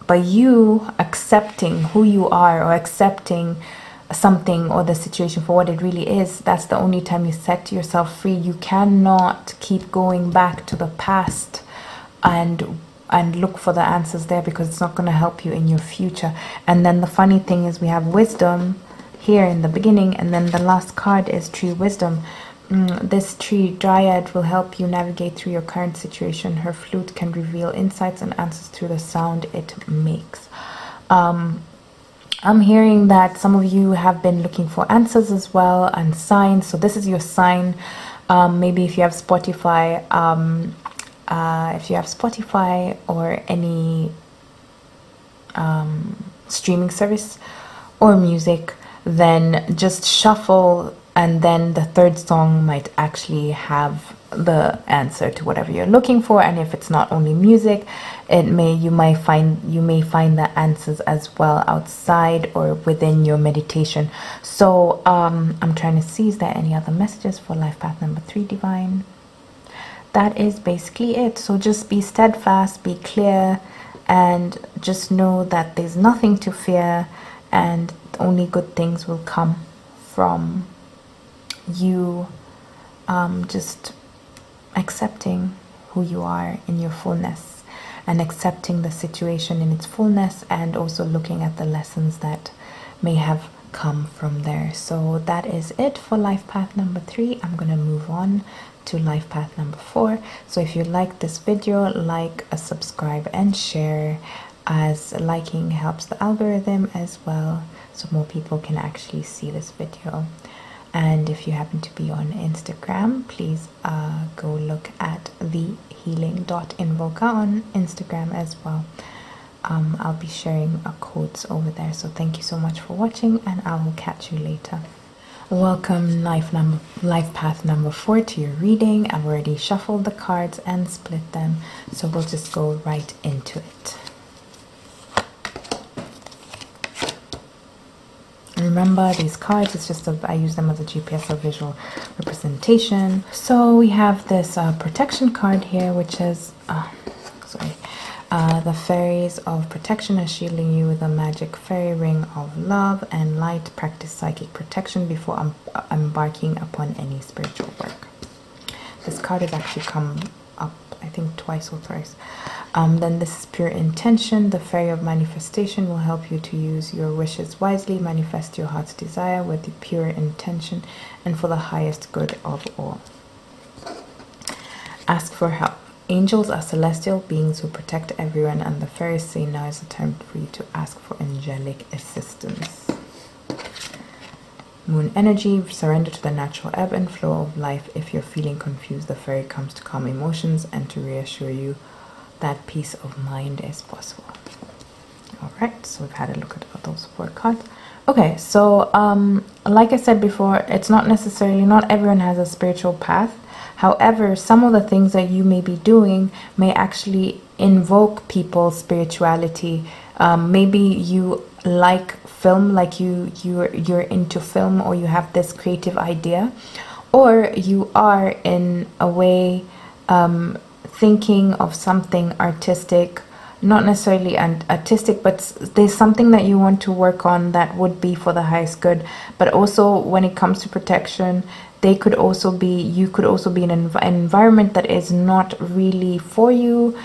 by you accepting who you are, or accepting something or the situation for what it really is, that's the only time you set yourself free. You cannot keep going back to the past and look for the answers there, because it's not going to help you in your future. And then the funny thing is, we have wisdom here in the beginning, and then the last card is tree wisdom. This tree dryad will help you navigate through your current situation. Her flute can reveal insights and answers through the sound it makes. I'm hearing that some of you have been looking for answers as well, and signs. So this is your sign. Maybe if you have Spotify, or any streaming service or music, then just shuffle, and then the third song might actually have the answer to whatever you're looking for. And if it's not only music, you may find the answers as well outside or within your meditation. So I'm trying to see, is there any other messages for life path number 3, divine? That is basically it. So just be steadfast, be clear, and just know that there's nothing to fear, and only good things will come from you just accepting who you are in your fullness, and accepting the situation in its fullness, and also looking at the lessons that may have come from there. So that is it for life path number 3. I'm going to move on to life path number 4. So if you like this video, like, subscribe and share, as liking helps the algorithm as well, so more people can actually see this video. And if you happen to be on Instagram, please go look at the healing.invoker on Instagram as well. I'll be sharing codes over there. So thank you so much for watching, and I will catch you later. Welcome life path number 4 to your reading. I've already shuffled the cards and split them, so we'll just go right into it. Remember, these cards, it's just I use them as a GPS or visual representation. So we have this protection card here, which is the fairies of protection are shielding you with a magic fairy ring of love and light. Practice psychic protection before embarking upon any spiritual work. This card has actually come up, I think, twice or thrice. Then this is pure intention. The fairy of manifestation will help you to use your wishes wisely, manifest your heart's desire with the pure intention and for the highest good of all. Ask for help. Angels are celestial beings who protect everyone, and the fairies say now is the time for you to ask for angelic assistance. Moon energy, surrender to the natural ebb and flow of life. If you're feeling confused, the fairy comes to calm emotions and to reassure you that peace of mind is possible. All right, so we've had a look at those 4 cards. Okay, so like I said before, it's not everyone has a spiritual path. However, some of the things that you may be doing may actually invoke people's spirituality. Maybe you like film, like you're into film, or you have this creative idea, or you are in a way thinking of something artistic, not necessarily artistic, but there's something that you want to work on that would be for the highest good. But also when it comes to protection, you could also be in an environment that is not really for you,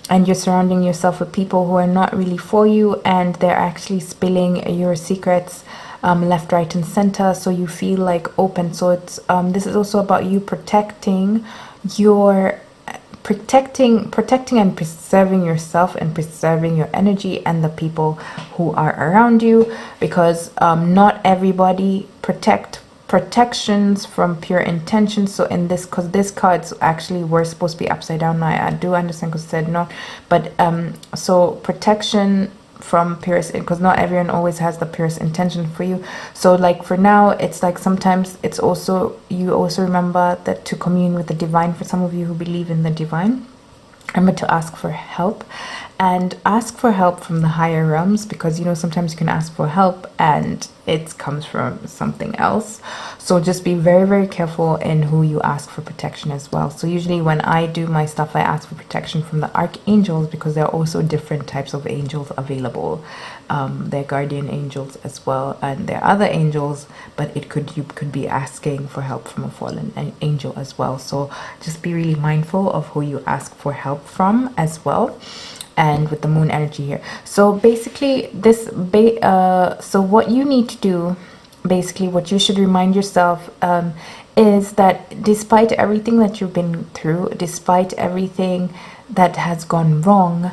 and you're surrounding yourself with people who are not really for you, and they're actually spilling your secrets left, right, and center, so you feel like open. So it's this is also about you protecting and preserving yourself, and preserving your energy and the people who are around you, because not everybody protections from pure intention. So in this, because this cards actually were supposed to be upside down, I do understand because it said not, but so protection from purest, because not everyone always has the purest intention for you. So like for now, it's like sometimes it's also, you also remember that to commune with the divine. For some of you who believe in the divine, remember to ask for help, and ask for help from the higher realms, because sometimes you can ask for help and it comes from something else. So just be very, very careful in who you ask for protection as well. So usually when I do my stuff, I ask for protection from the archangels, because there are also different types of angels available. They're guardian angels as well, and there are other angels, but you could be asking for help from a fallen angel as well. So just be really mindful of who you ask for help from as well. And with the moon energy here, so basically so what you need to do, basically what you should remind yourself is that despite everything that you've been through, despite everything that has gone wrong,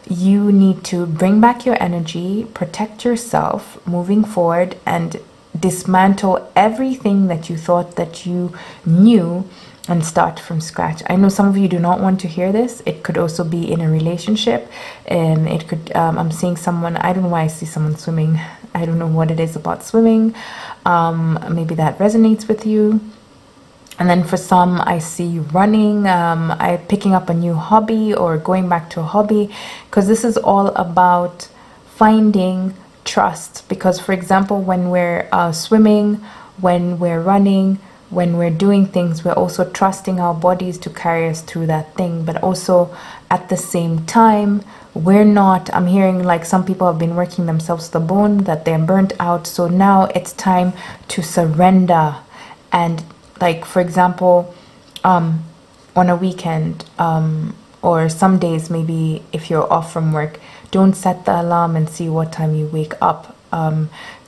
you need to bring back your energy, protect yourself moving forward, and dismantle everything that you thought that you knew, and start from scratch. I know some of you do not want to hear this. It could also be in a relationship, and it could I'm seeing someone, I don't know why I see someone swimming. I don't know what it is about swimming. Maybe that resonates with you. And then for some, I see running, I picking up a new hobby or going back to a hobby, because this is all about finding trust. Because for example, when we're swimming, when we're running, when we're doing things, we're also trusting our bodies to carry us through that thing. But also at the same time, we're not, I'm hearing like some people have been working themselves to the bone, that they're burnt out. So now it's time to surrender. And like, for example, on a weekend, or some days, maybe if you're off from work, don't set the alarm and see what time you wake up.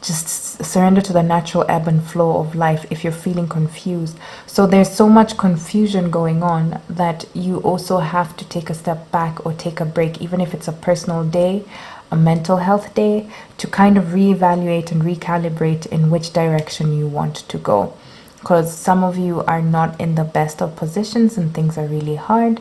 Just surrender to the natural ebb and flow of life if you're feeling confused. So there's so much confusion going on that you also have to take a step back or take a break, even if it's a personal day, a mental health day, to kind of reevaluate and recalibrate in which direction you want to go. Because some of you are not in the best of positions and things are really hard.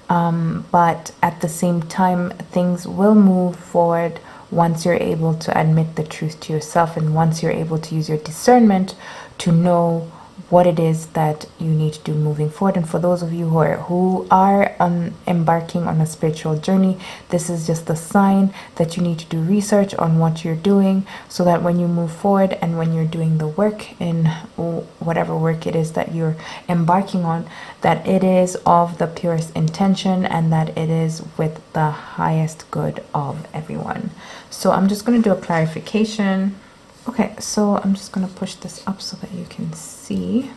But at the same time, things will move forward once you're able to admit the truth to yourself, and once you're able to use your discernment to know what it is that you need to do moving forward. And for those of you who are embarking on a spiritual journey, this is just a sign that you need to do research on what you're doing, so that when you move forward and when you're doing the work in whatever work it is that you're embarking on, that it is of the purest intention and that it is with the highest good of everyone. So I'm just going to do a clarification. Okay, so I'm just going to push this up so that you can see.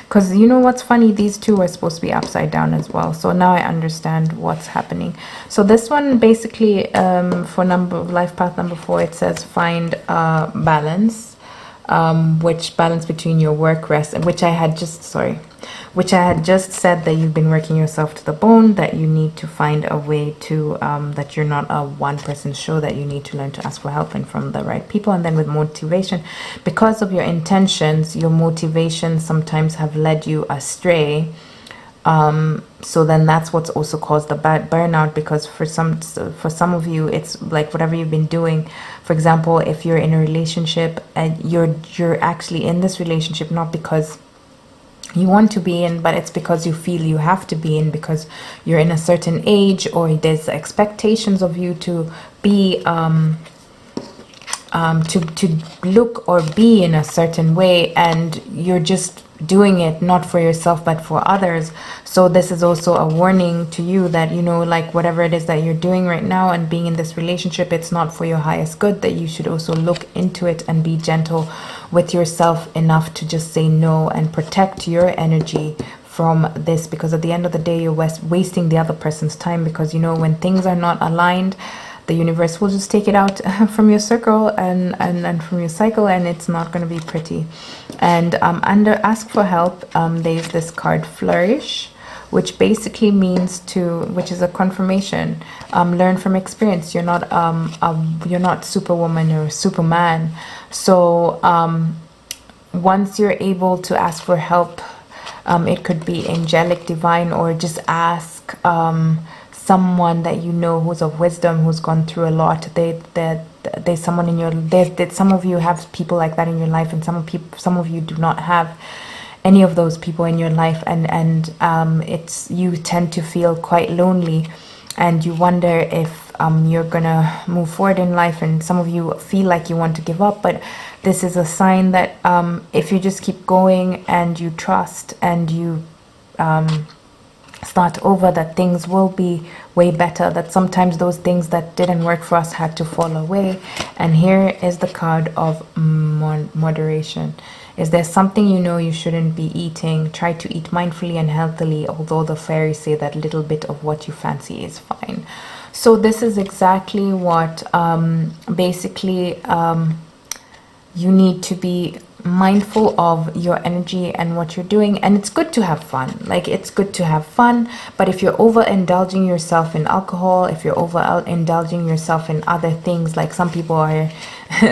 Because you know what's funny? These two are supposed to be upside down as well. So now I understand what's happening. So this one basically, for life path number 4, it says find balance. Which balance between your work, rest, and which I had just said that you've been working yourself to the bone, that you need to find a way to, that you're not a one-person show, that you need to learn to ask for help and from the right people. And then with motivation, because of your intentions, your motivations sometimes have led you astray. So then that's what's also caused the bad burnout, because for some of you, it's like whatever you've been doing. For example, if you're in a relationship and you're actually in this relationship not because you want to be in, but it's because you feel you have to be in, because you're in a certain age, or there's expectations of you to be to look or be in a certain way, and you're just doing it not for yourself but for others. So this is also a warning to you that, you know, like whatever it is that you're doing right now and being in this relationship, it's not for your highest good, that you should also look into it and be gentle with yourself enough to just say no and protect your energy from this, because at the end of the day, you're wasting the other person's time. Because, you know, when things are not aligned, the universe will just take it out from your circle and from your cycle, and it's not going to be pretty. And under ask for help, there's this card Flourish, which basically means which is a confirmation. Learn from experience. You're not Superwoman or Superman. So once you're able to ask for help, it could be angelic, divine, or just ask someone that you know who's of wisdom, who's gone through a lot. There's someone in some of you have people like that in your life, and some of you do not have any of those people in your life, and it's, you tend to feel quite lonely, and you wonder if you're gonna move forward in life, and some of you feel like you want to give up. But this is a sign that if you just keep going and you trust and you start over, that things will be way better, that sometimes those things that didn't work for us had to fall away. And here is the card of moderation. Is there something you know you shouldn't be eating? Try to eat mindfully and healthily, although the fairies say that little bit of what you fancy is fine. So this is exactly what basically you need to be mindful of your energy and what you're doing. And it's good to have fun, like it's good to have fun, but if you're overindulging yourself in alcohol, if you're overindulging yourself in other things, like some people are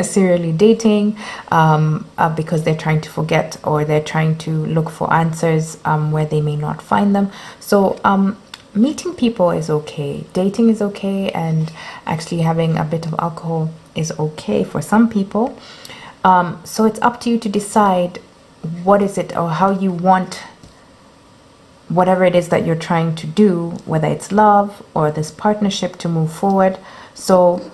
serially dating because they're trying to forget, or they're trying to look for answers where they may not find them. So meeting people is okay, dating is okay, and actually having a bit of alcohol is okay for some people. So it's up to you to decide what is it, or how you want whatever it is that you're trying to do, whether it's love or this partnership, to move forward. So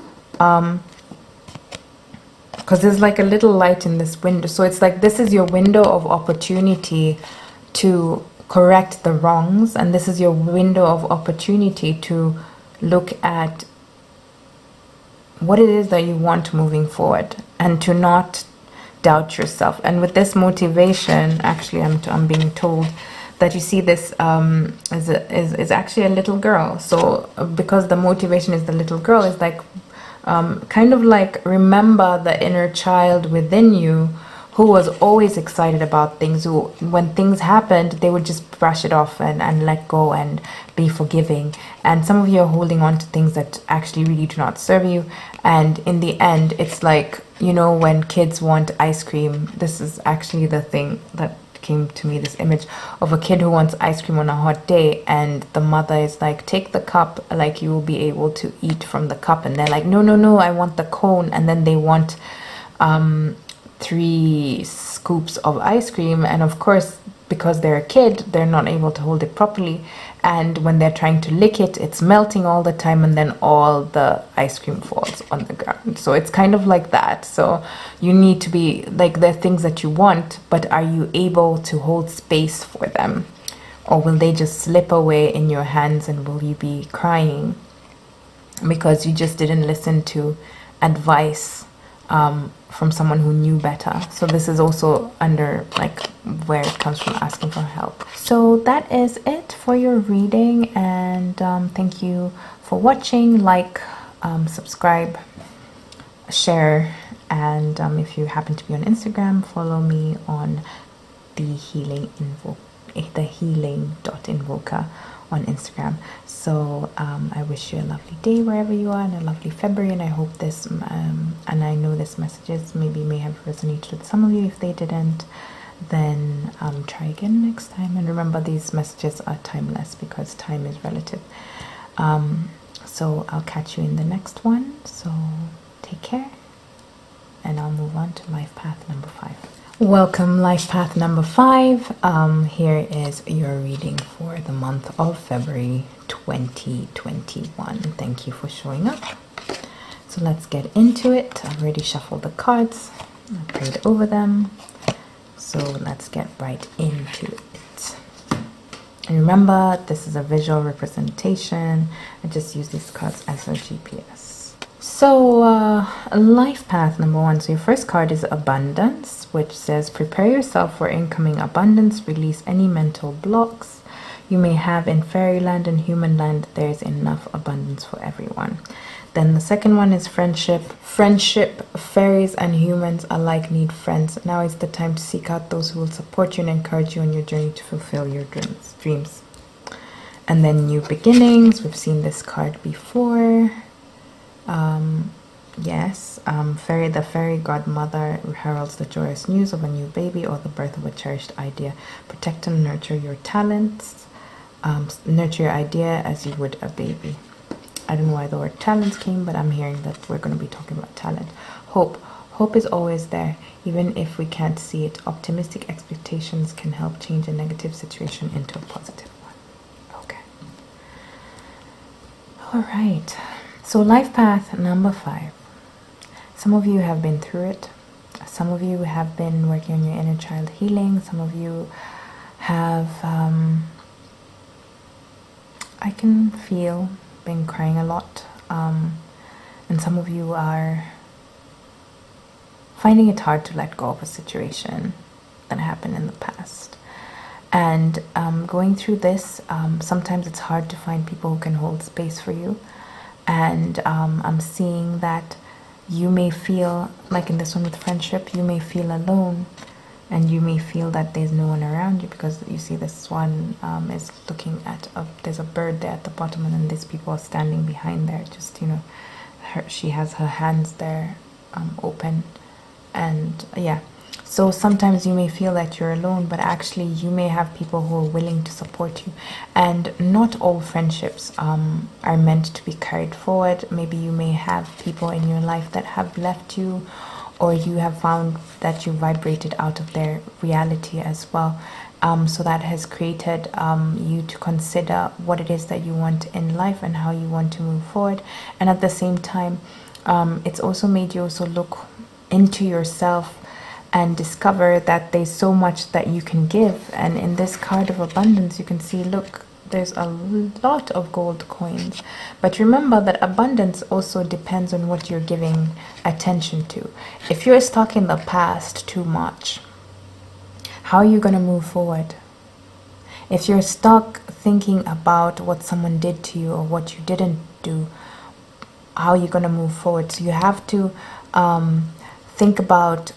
because there's like a little light in this window, so it's like this is your window of opportunity to correct the wrongs, and this is your window of opportunity to look at what it is that you want moving forward, and to not doubt yourself. And with this motivation, actually I'm being told that you see this is actually a little girl. So because the motivation is the little girl, is like kind of like, remember the inner child within you who was always excited about things, who when things happened they would just brush it off and let go and be forgiving. And some of you are holding on to things that actually really do not serve you, and in the end it's like, you know, when kids want ice cream, this is actually the thing that came to me, this image of a kid who wants ice cream on a hot day, and the mother is like, take the cup, like you will be able to eat from the cup, and they're like, no no no, I want the cone. And then they want 3 scoops of ice cream, and of course because they're a kid they're not able to hold it properly, and when they're trying to lick it, it's melting all the time, and then all the ice cream falls on the ground. So it's kind of like that. So you need to be like, there are things that you want, but are you able to hold space for them, or will they just slip away in your hands, and will you be crying because you just didn't listen to advice from someone who knew better? So this is also under like where it comes from, asking for help. So that is it for your reading, and thank you for watching. Like, subscribe, share, and if you happen to be on Instagram, follow me on the healing.invoker on Instagram. So I wish you a lovely day wherever you are, and a lovely February, and I hope this and I know this messages maybe may have resonated with some of you. If they didn't, then try again next time, and remember, these messages are timeless because time is relative. So I'll catch you in the next one. So take care, and I'll move on to life path number 5. Welcome, life path number 5. Here is your reading for the month of February 2021. Thank you for showing up. So let's get into it. I've already shuffled the cards, I prayed over them, so let's get right into it. And remember, this is a visual representation. I just use these cards as a GPS. So life path number 1. So your first card is abundance, which says prepare yourself for incoming abundance. Release any mental blocks you may have in fairyland and human land. There is enough abundance for everyone. Then the second one is friendship. Friendship, fairies and humans alike need friends. Now is the time to seek out those who will support you and encourage you on your journey to fulfill your dreams. And then new beginnings. We've seen this card before. Yes, the fairy godmother heralds the joyous news of a new baby or the birth of a cherished idea. Protect and nurture your talents. Nurture your idea as you would a baby. I don't know why the word talents came, but I'm hearing that we're going to be talking about talent. Hope is always there, even if we can't see it. Optimistic expectations can help change a negative situation into a positive one. Okay. All right. So life path number 5. Some of you have been through it. Some of you have been working on your inner child healing. Some of you have, I can feel, been crying a lot. And some of you are finding it hard to let go of a situation that happened in the past. And going through this, sometimes it's hard to find people who can hold space for you. And I'm seeing that you may feel, like in this one with friendship, you may feel alone, and you may feel that there's no one around you, because you see this one is looking at, there's a bird there at the bottom, and then these people are standing behind there, just, you know, she has her hands there open, and yeah. So sometimes you may feel that you're alone, but actually you may have people who are willing to support you. And not all friendships are meant to be carried forward. Maybe you may have people in your life that have left you, or you have found that you vibrated out of their reality as well. So that has created you to consider what it is that you want in life and how you want to move forward. And at the same time, it's also made you also look into yourself and discover that there's so much that you can give. And in this card of abundance, you can see, look, there's a lot of gold coins. But remember that abundance also depends on what you're giving attention to. If you're stuck in the past too much, how are you going to move forward? If you're stuck thinking about what someone did to you or what you didn't do, how are you going to move forward? So you have to think about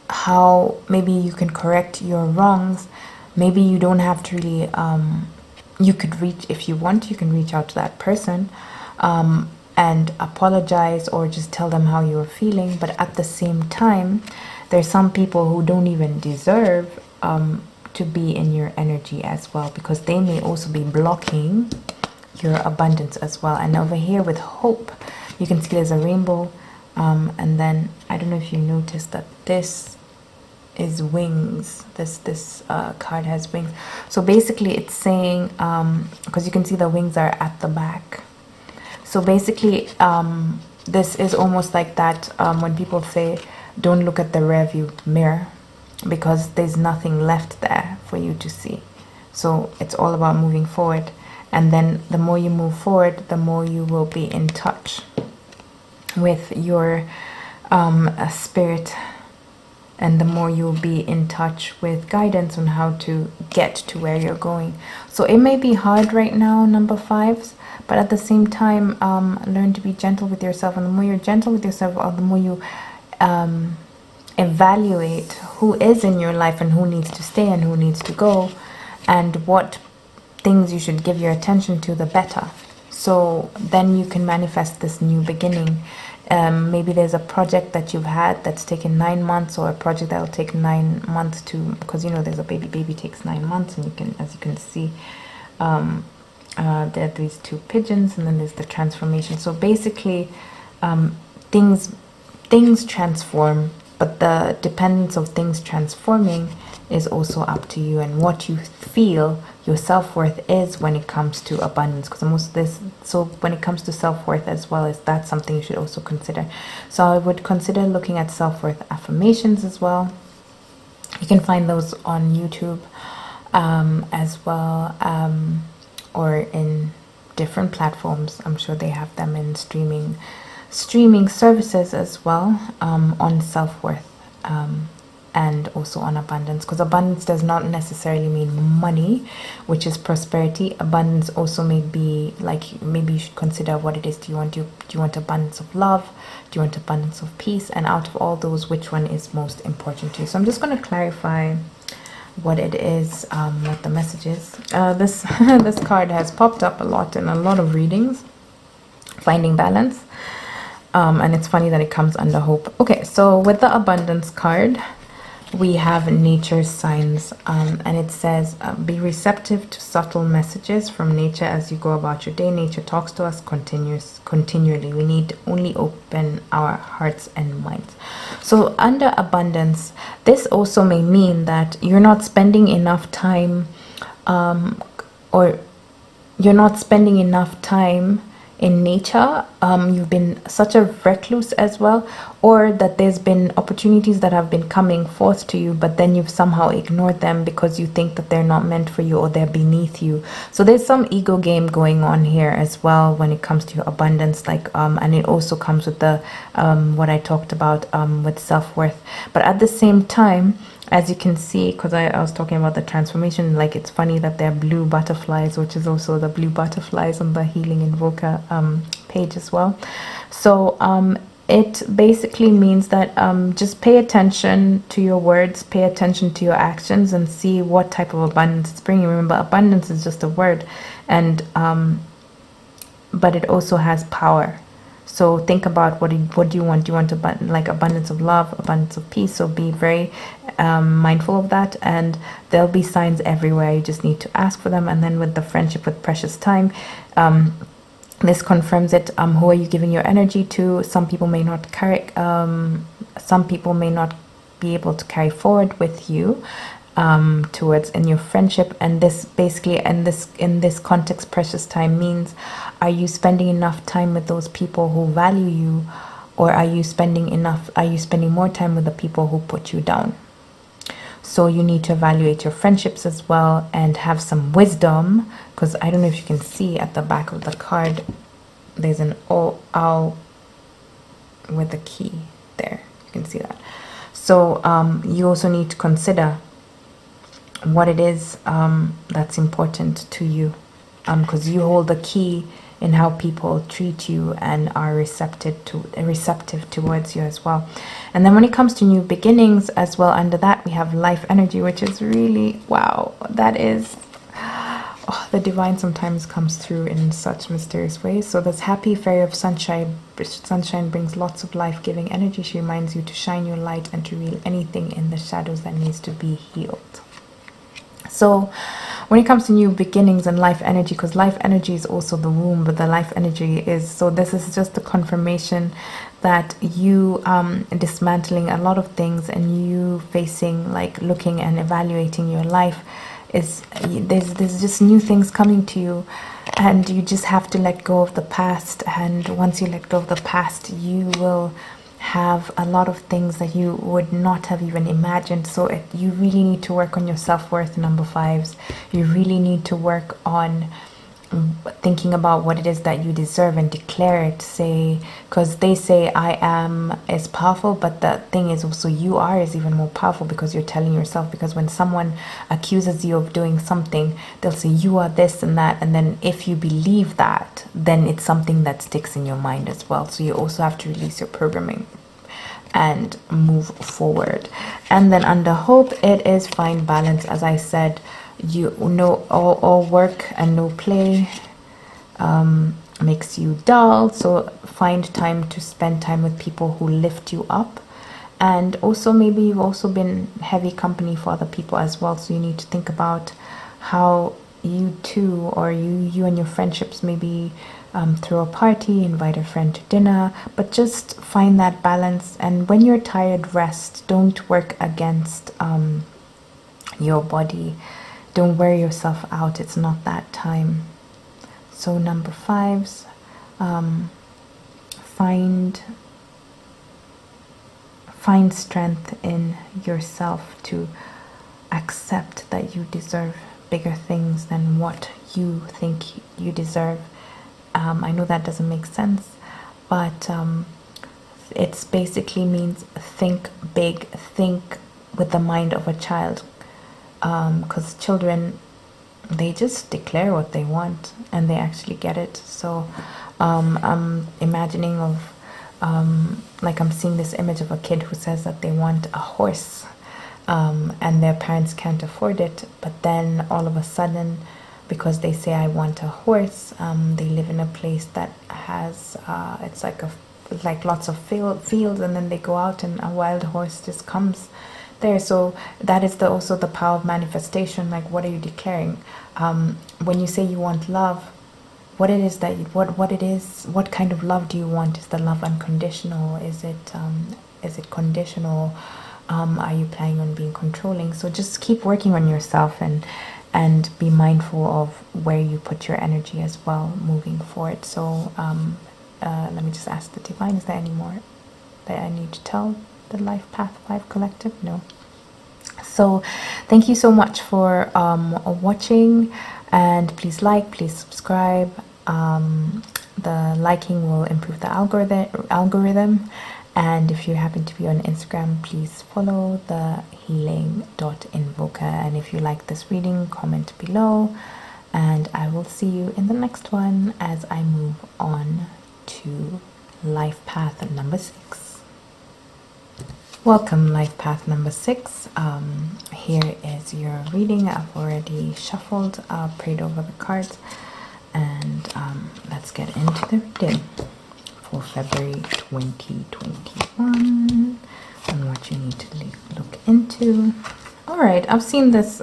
how maybe you can correct your wrongs. Maybe you don't have to really, you could reach, if you want, you can reach out to that person and apologize or just tell them how you're feeling. But at the same time, there's some people who don't even deserve to be in your energy as well, because they may also be blocking your abundance as well. And over here with hope, you can see there's a rainbow, and then I don't know if you noticed that this is wings. This card has wings. So basically it's saying, because you can see the wings are at the back, so basically this is almost like that when people say don't look at the rear view mirror, because there's nothing left there for you to see. So it's all about moving forward, and then the more you move forward, the more you will be in touch with your spirit, and the more you'll be in touch with guidance on how to get to where you're going. So it may be hard right now, number fives, but at the same time, learn to be gentle with yourself. And the more you're gentle with yourself, the more you evaluate who is in your life and who needs to stay and who needs to go, and what things you should give your attention to, the better. So then you can manifest this new beginning. Maybe there's a project that you've had that's taken 9 months, or a project that will take 9 months to, because you know there's a baby takes 9 months, and you can, as you can see, there are these two pigeons, and then there's the transformation. So basically things transform, but the dependence of things transforming is also up to you and what you feel your self-worth is when it comes to abundance. Because most this, so when it comes to self-worth as well, is that something you should also consider. So I would consider looking at self-worth affirmations as well. You can find those on YouTube as well, or in different platforms. I'm sure they have them in streaming services as well, on self-worth, and also on abundance, because abundance does not necessarily mean money, which is prosperity. Abundance also may be like, maybe you should consider what it is. Do you want abundance of love? Do you want abundance of peace? And out of all those, which one is most important to you? So I'm just going to clarify what it is, what the message is. This this card has popped up a lot in a lot of readings, finding balance. And it's funny that it comes under hope. Okay, so with the abundance card, we have nature signs, and it says, be receptive to subtle messages from nature as you go about your day. Nature talks to us continually. We need only open our hearts and minds. So under abundance, this also may mean that you're not spending enough time, or you're not spending enough time in nature. You've been such a recluse as well, or that there's been opportunities that have been coming forth to you, but then you've somehow ignored them because you think that they're not meant for you, or they're beneath you. So there's some ego game going on here as well when it comes to your abundance, like and it also comes with the what I talked about with self-worth. But at the same time, as you can see, because I was talking about the transformation, like it's funny that they're blue butterflies, which is also the blue butterflies on the Healing Invoker page as well. So it basically means that just pay attention to your words, pay attention to your actions, and see what type of abundance it's bringing. Remember, abundance is just a word, and but it also has power. So think about what do you want? Do you want like abundance of love, abundance of peace? So be very mindful of that, and there'll be signs everywhere. You just need to ask for them. And then with the friendship with precious time, this confirms it. Who are you giving your energy to? Some people may not some people may not be able to carry forward with you towards in your friendship. And this basically, in this context, precious time means, are you spending enough time with those people who value you, or are you spending more time with the people who put you down? So you need to evaluate your friendships as well and have some wisdom, because I don't know if you can see at the back of the card, there's an owl with a key there. You can see that. So you also need to consider what it is that's important to you, because you hold the key in how people treat you and are receptive towards you as well. And then when it comes to new beginnings as well, under that we have life energy, which is really, wow, that is, the divine sometimes comes through in such mysterious ways. So this happy fairy of sunshine brings lots of life-giving energy. She reminds you to shine your light and to reveal anything in the shadows that needs to be healed. So when it comes to new beginnings and life energy, because life energy is also the womb, but the life energy is, so this is just the confirmation that you dismantling a lot of things and you facing, like looking and evaluating your life, is there's just new things coming to you, and you just have to let go of the past. And once you let go of the past, you will have a lot of things that you would not have even imagined. So you really need to work on your self-worth, number fives. You really need to work on thinking about what it is that you deserve and declare it. Say, because they say I am is powerful, but the thing is also you are is even more powerful, because you're telling yourself. Because when someone accuses you of doing something, they'll say you are this and that, and then if you believe that, then it's something that sticks in your mind as well. So you also have to release your programming and move forward. And then under hope, it is find balance. As I said, you know, all work and no play makes you dull. So find time to spend time with people who lift you up. And also maybe you've also been heavy company for other people as well. So you need to think about how you two, or you and your friendships, maybe throw a party, invite a friend to dinner, but just find that balance. And when you're tired, rest. Don't work against your body. Don't wear yourself out. It's not that time. So number fives, find strength in yourself to accept that you deserve bigger things than what you think you deserve. I know that doesn't make sense, but it's basically means think big, think with the mind of a child, because children, they just declare what they want and they actually get it. So I'm imagining of like I'm seeing this image of a kid who says that they want a horse, and their parents can't afford it, but then all of a sudden, because they say I want a horse, they live in a place that has it's like lots of fields, and then they go out and a wild horse just comes there. So that is also the power of manifestation. Like, what are you declaring? When you say you want love, what it is that what kind of love do you want? Is the love unconditional? Is it conditional? Are you planning on being controlling? So just keep working on yourself and be mindful of where you put your energy as well moving forward. So let me just ask the divine, is there any more that I need to tell the Life Path 5 Collective? No. So thank you so much for watching, and please like, please subscribe. The liking will improve the algorithm. And if you happen to be on Instagram, please follow the healing.invoker. And if you like this reading, comment below. And I will see you in the next one as I move on to Life Path number 6. Welcome, Life Path number 6. Here is your reading. I've already shuffled, prayed over the cards. And let's get into the reading for February 2021 and what you need to look into. All right, I've seen this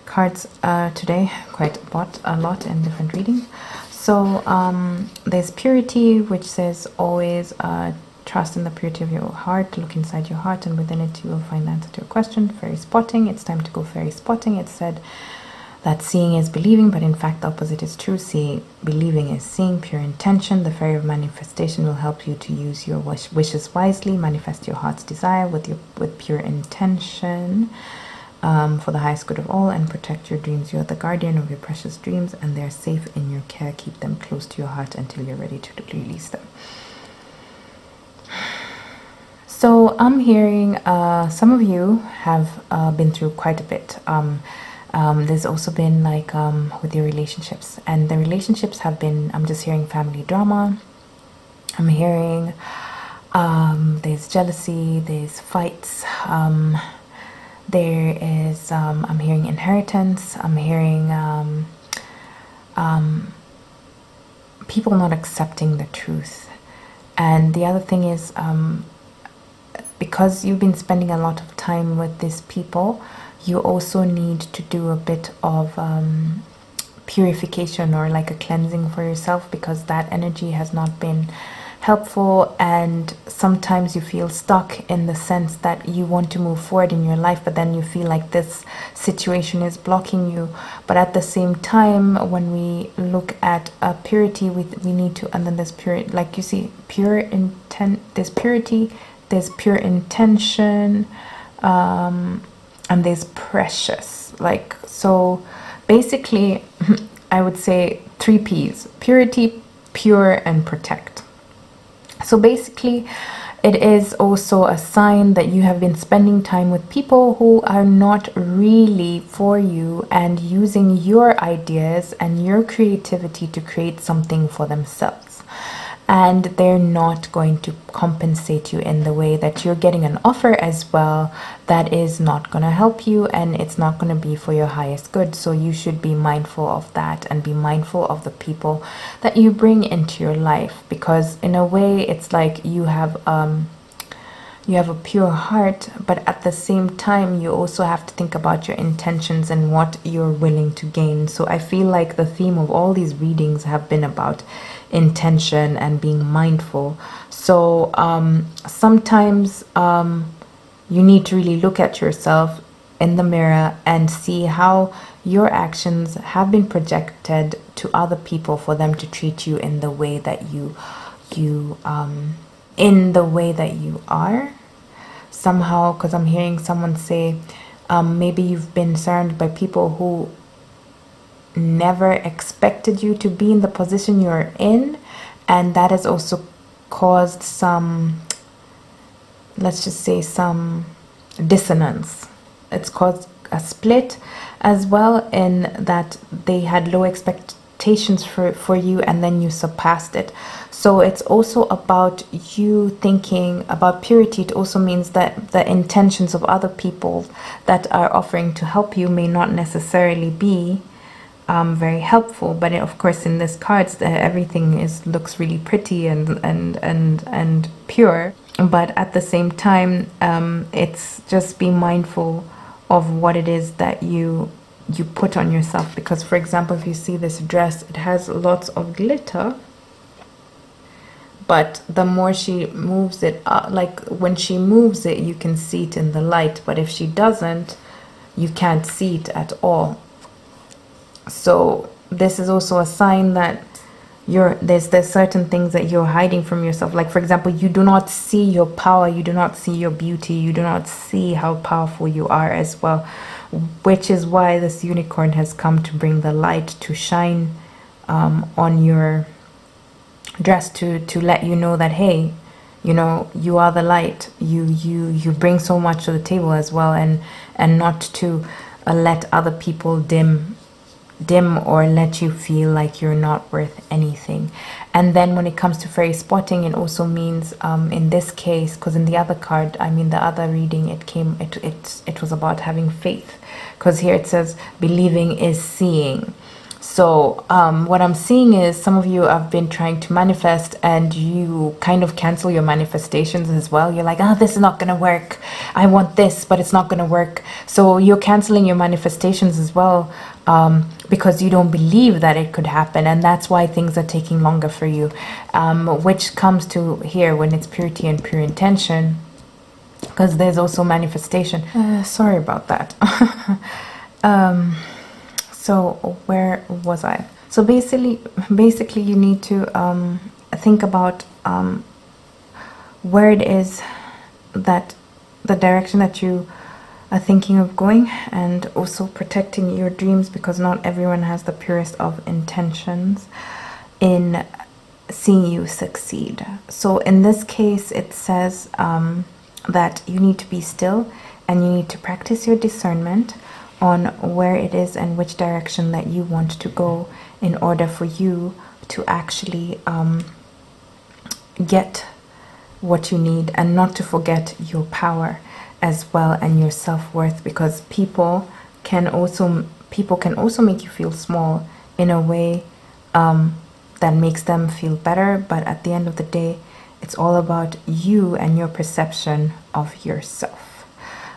cards today quite a lot in different readings. So there's purity, which says always trust in the purity of your heart. Look inside your heart, and within it you will find the answer to your question. Fairy spotting. It's time to go fairy spotting. It said that seeing is believing, but in fact the opposite is true. Believing is seeing. Pure intention. The fairy of manifestation will help you to use your wishes wisely. Manifest your heart's desire with pure intention, for the highest good of all, and protect your dreams. You are the guardian of your precious dreams, and they're safe in your care. Keep them close to your heart until you're ready to release them. So I'm hearing some of you have been through quite a bit. There's also been like with your relationships, and the relationships have been, I'm just hearing family drama. I'm hearing there's jealousy, there's fights, there is I'm hearing inheritance. I'm hearing people not accepting the truth. And the other thing is, because you've been spending a lot of time with these people, you also need to do a bit of purification, or like a cleansing for yourself, because that energy has not been helpful, and sometimes you feel stuck in the sense that you want to move forward in your life, but then you feel like this situation is blocking you. But at the same time, when we look at purity, we need to, and then there's pure, like you see, pure intent, there's purity, there's pure intention, and there's precious. Like, so basically I would say 3 P's: purity, pure, and protect. So basically it is also a sign that you have been spending time with people who are not really for you, and using your ideas and your creativity to create something for themselves. And they're not going to compensate you in the way that you're getting an offer as well that is not going to help you, and it's not going to be for your highest good. So you should be mindful of that, and be mindful of the people that you bring into your life, because in a way it's like you have a pure heart, but at the same time you also have to think about your intentions and what you're willing to gain. So I feel like the theme of all these readings have been about intention and being mindful. So sometimes you need to really look at yourself in the mirror and see how your actions have been projected to other people for them to treat you in the way that you are somehow. Because I'm hearing someone say maybe you've been surrounded by people who never expected you to be in the position you're in, and that has also caused some, let's just say, some dissonance. It's caused a split as well, in that they had low expectations for you, and then you surpassed it. So it's also about you thinking about purity. It also means that the intentions of other people that are offering to help you may not necessarily be very helpful. But of course, in this cards, everything looks really pretty and pure. But at the same time, it's just be mindful of what it is that you put on yourself. Because, for example, if you see this dress, it has lots of glitter, but the more she moves it up, like when she moves it, you can see it in the light, but if she doesn't, you can't see it at all. So this is also a sign that there's certain things that you're hiding from yourself. Like, for example, you do not see your power, you do not see your beauty, you do not see how powerful you are as well, which is why this unicorn has come to bring the light to shine on your dress, to let you know that, hey, you know, you are the light, you bring so much to the table as well, and not to let other people dim or let you feel like you're not worth anything. And then when it comes to fairy spotting, it also means in this case, because in the other card, I mean the other reading, it was about having faith, because here it says believing is seeing. So what I'm seeing is some of you have been trying to manifest, and you kind of cancel your manifestations as well. You're like, oh, this is not going to work. I want this, but it's not going to work. So you're canceling your manifestations as well, because you don't believe that it could happen, and that's why things are taking longer for you, which comes to here when it's purity and pure intention, because there's also manifestation. Sorry about that. So where was I? So basically you need to think about where it is that the direction that you are thinking of going, and also protecting your dreams, because not everyone has the purest of intentions in seeing you succeed. So in this case, it says that you need to be still and you need to practice your discernment on where it is and which direction that you want to go, in order for you to actually get what you need, and not to forget your power as well, and your self-worth, because people can also make you feel small in a way that makes them feel better. But at the end of the day, it's all about you and your perception of yourself.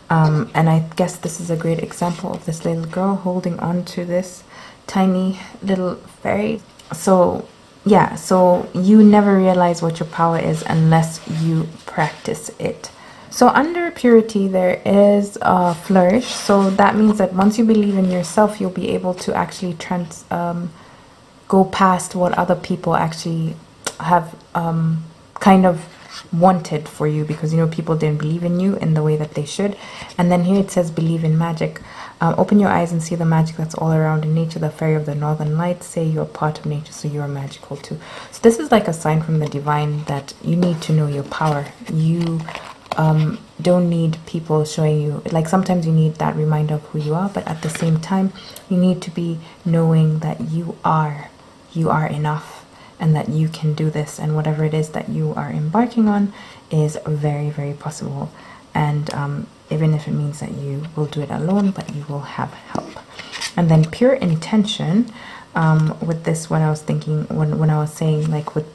And I guess this is a great example of this little girl holding on to this tiny little fairy. So yeah, so you never realize what your power is unless you practice it. So under purity, there is a flourish. So that means that once you believe in yourself, you'll be able to actually go past what other people actually have kind of wanted for you, because people didn't believe in you in the way that they should. And then here it says believe in magic. Open your eyes and see the magic that's all around in nature. The fairy of the northern lights say you're part of nature, so you're magical too. So this is like a sign from the divine that you need to know your power. You don't need people showing you, like sometimes you need that reminder of who you are, but at the same time you need to be knowing that you are enough, and that you can do this, and whatever it is that you are embarking on is very, very possible. And even if it means that you will do it alone, but you will have help. And then pure intention, with this, what I was thinking when I was saying, like with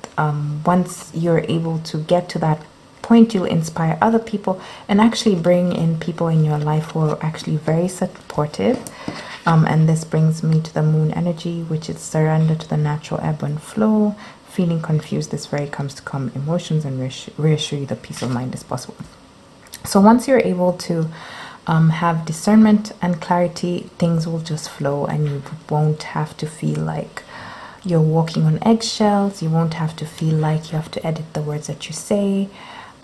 once you're able to get to that point, you'll inspire other people and actually bring in people in your life who are actually very supportive. And this brings me to the moon energy, which is surrender to the natural ebb and flow. Feeling confused, this fairy comes to calm emotions and reassure you that peace of mind is possible. So once you're able to have discernment and clarity, things will just flow, and you won't have to feel like you're walking on eggshells. You won't have to feel like you have to edit the words that you say.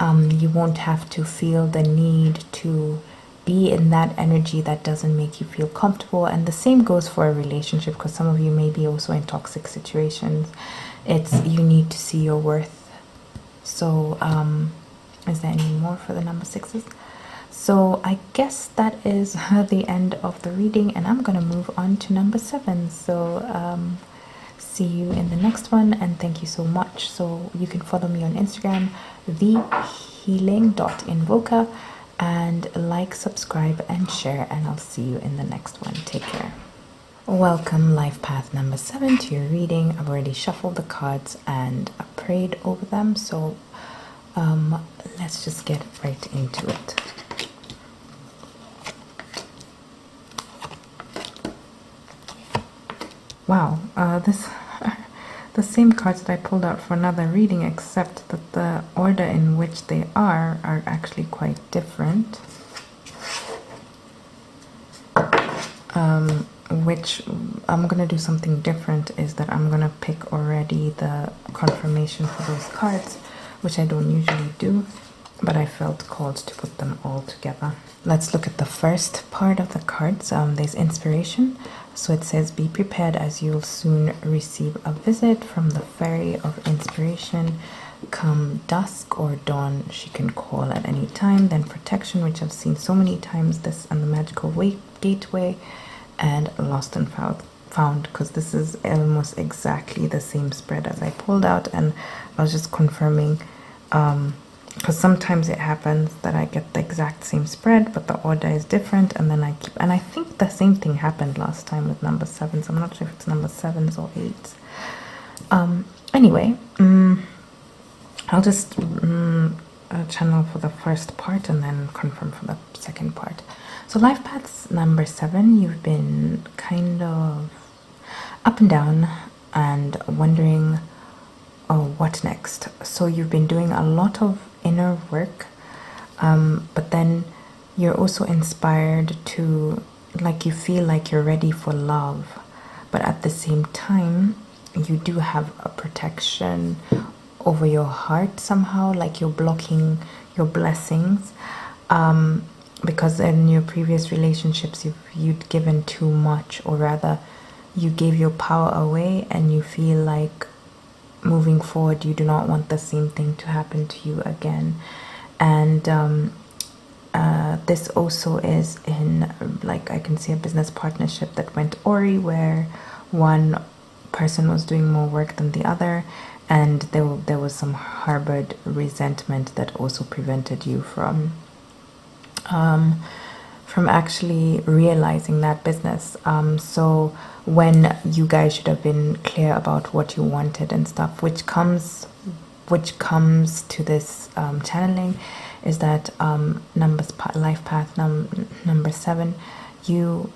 You won't have to feel the need to be in that energy that doesn't make you feel comfortable. And the same goes for a relationship, because some of you may be also in toxic situations. You need to see your worth. So is there any more for the number 6s? So I guess that is the end of the reading, and I'm gonna move on to number 7. So see you in the next one, and thank you so much. So you can follow me on Instagram, thehealing.invoker, and like, subscribe, and share, and I'll see you in the next one. Take care. Welcome, life path number 7, to your reading. I've already shuffled the cards and prayed over them, so let's just get right into it. Wow, the same cards that I pulled out for another reading, except that the order in which they are actually quite different. Which I'm gonna do something different, is that I'm gonna pick already the confirmation for those cards, which I don't usually do, but I felt called to put them all together. Let's look at the first part of the cards. There's inspiration. So it says, be prepared as you'll soon receive a visit from the fairy of inspiration. Come dusk or dawn, she can call at any time. Then protection, which I've seen so many times, this and the magical gateway, and lost and found, because this is almost exactly the same spread as I pulled out, and I was just confirming, because sometimes it happens that I get the exact same spread, but the order is different, and then and I think the same thing happened last time with number 7s. I'm not sure if it's number 7s or 8s. Anyway, I'll just channel for the first part and then confirm for the second part. So life paths number 7, you've been kind of up and down and wondering, oh, what next? So you've been doing a lot of inner work, but then you're also inspired to, like, you feel like you're ready for love, but at the same time you do have a protection over your heart somehow, like you're blocking your blessings, because in your previous relationships you'd given too much, or rather you gave your power away, and you feel like moving forward you do not want the same thing to happen to you again. And this also is in, like, I can see a business partnership that went awry, where one person was doing more work than the other, and there was some harbored resentment that also prevented you from actually realizing that business. So when you guys should have been clear about what you wanted and stuff, which comes to this channeling, is that life path number 7, you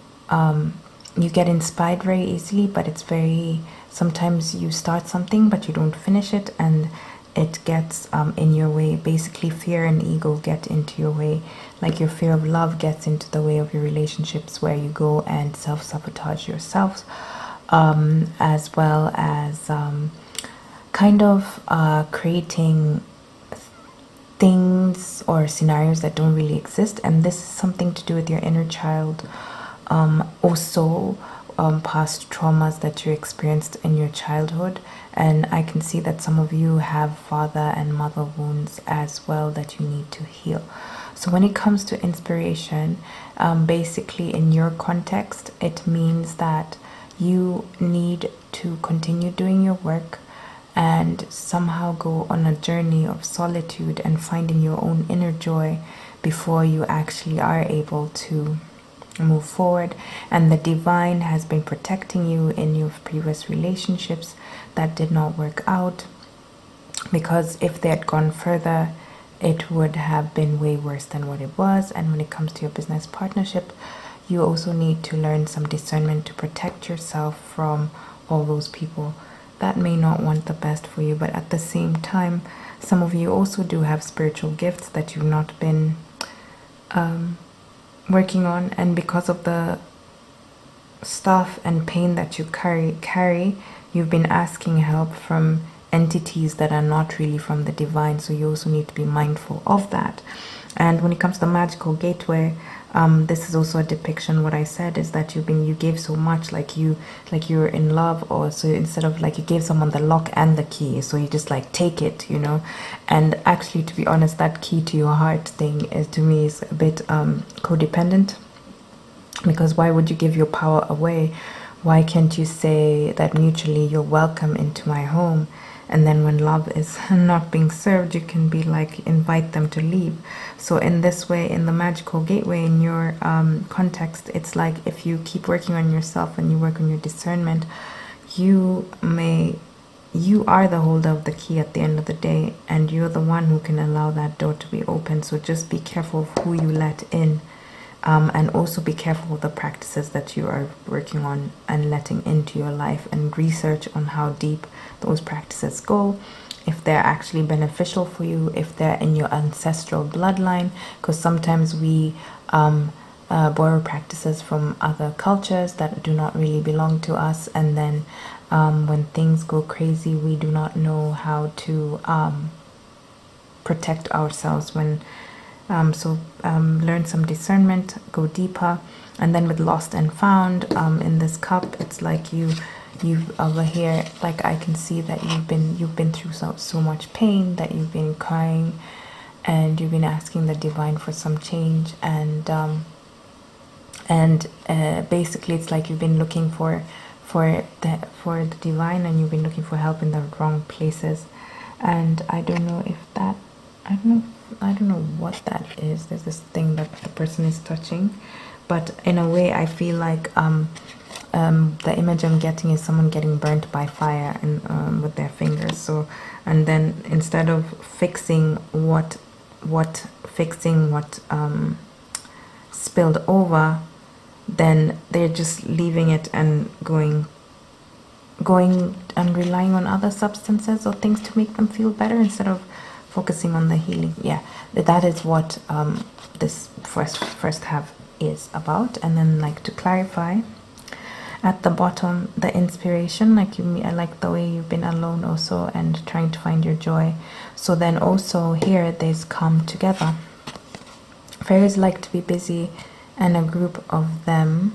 get inspired very easily, but it's very, sometimes you start something but you don't finish it, and it gets in your way. Basically fear and ego get into your way, like your fear of love gets into the way of your relationships, where you go and self-sabotage yourselves, as well as kind of creating things or scenarios that don't really exist. And this is something to do with your inner child, also past traumas that you experienced in your childhood. And I can see that some of you have father and mother wounds as well that you need to heal. So when it comes to inspiration, basically in your context, it means that you need to continue doing your work and somehow go on a journey of solitude and finding your own inner joy before you actually are able to move forward. And the divine has been protecting you in your previous relationships that did not work out, because if they had gone further, it would have been way worse than what it was. And when it comes to your business partnership, you also need to learn some discernment to protect yourself from all those people that may not want the best for you. But at the same time, some of you also do have spiritual gifts that you've not been working on, and because of the stuff and pain that you carry, you've been asking help from entities that are not really from the divine. So you also need to be mindful of that. And when it comes to the magical gateway, this is also a depiction. What I said is that you gave so much, like you're in love, or so instead of like you gave someone the lock and the key, so you just like take it, you know. And actually, to be honest, that key to your heart thing is, to me, is a bit codependent, because why would you give your power away? Why can't you say that mutually you're welcome into my home? And then when love is not being served, you can be like, invite them to leave. So in this way, in the magical gateway, in your context, it's like if you keep working on yourself and you work on your discernment, you are the holder of the key at the end of the day, and you're the one who can allow that door to be open. So just be careful of who you let in. And also be careful of the practices that you are working on and letting into your life, and research on how deep those practices go, if they're actually beneficial for you, if they're in your ancestral bloodline, because sometimes we borrow practices from other cultures that do not really belong to us, and then when things go crazy, we do not know how to protect ourselves. So learn some discernment, go deeper. And then with lost and found, in this cup, it's like you've over here, like I can see that you've been through so much pain, that you've been crying, and you've been asking the divine for some change, and basically it's like you've been looking for the divine, and you've been looking for help in the wrong places. And I don't know if that, I don't know what that is. There's this thing that the person is touching, but in a way I feel like the image I'm getting is someone getting burnt by fire and with their fingers. So, and then instead of fixing what what fixing what spilled over, then they're just leaving it and going and relying on other substances or things to make them feel better instead of focusing on the healing. Yeah, that is what this first half is about. And then, like, to clarify, at the bottom, the inspiration, like I like the way you've been alone also and trying to find your joy. So then also here there's come together. Fairies like to be busy, and a group of them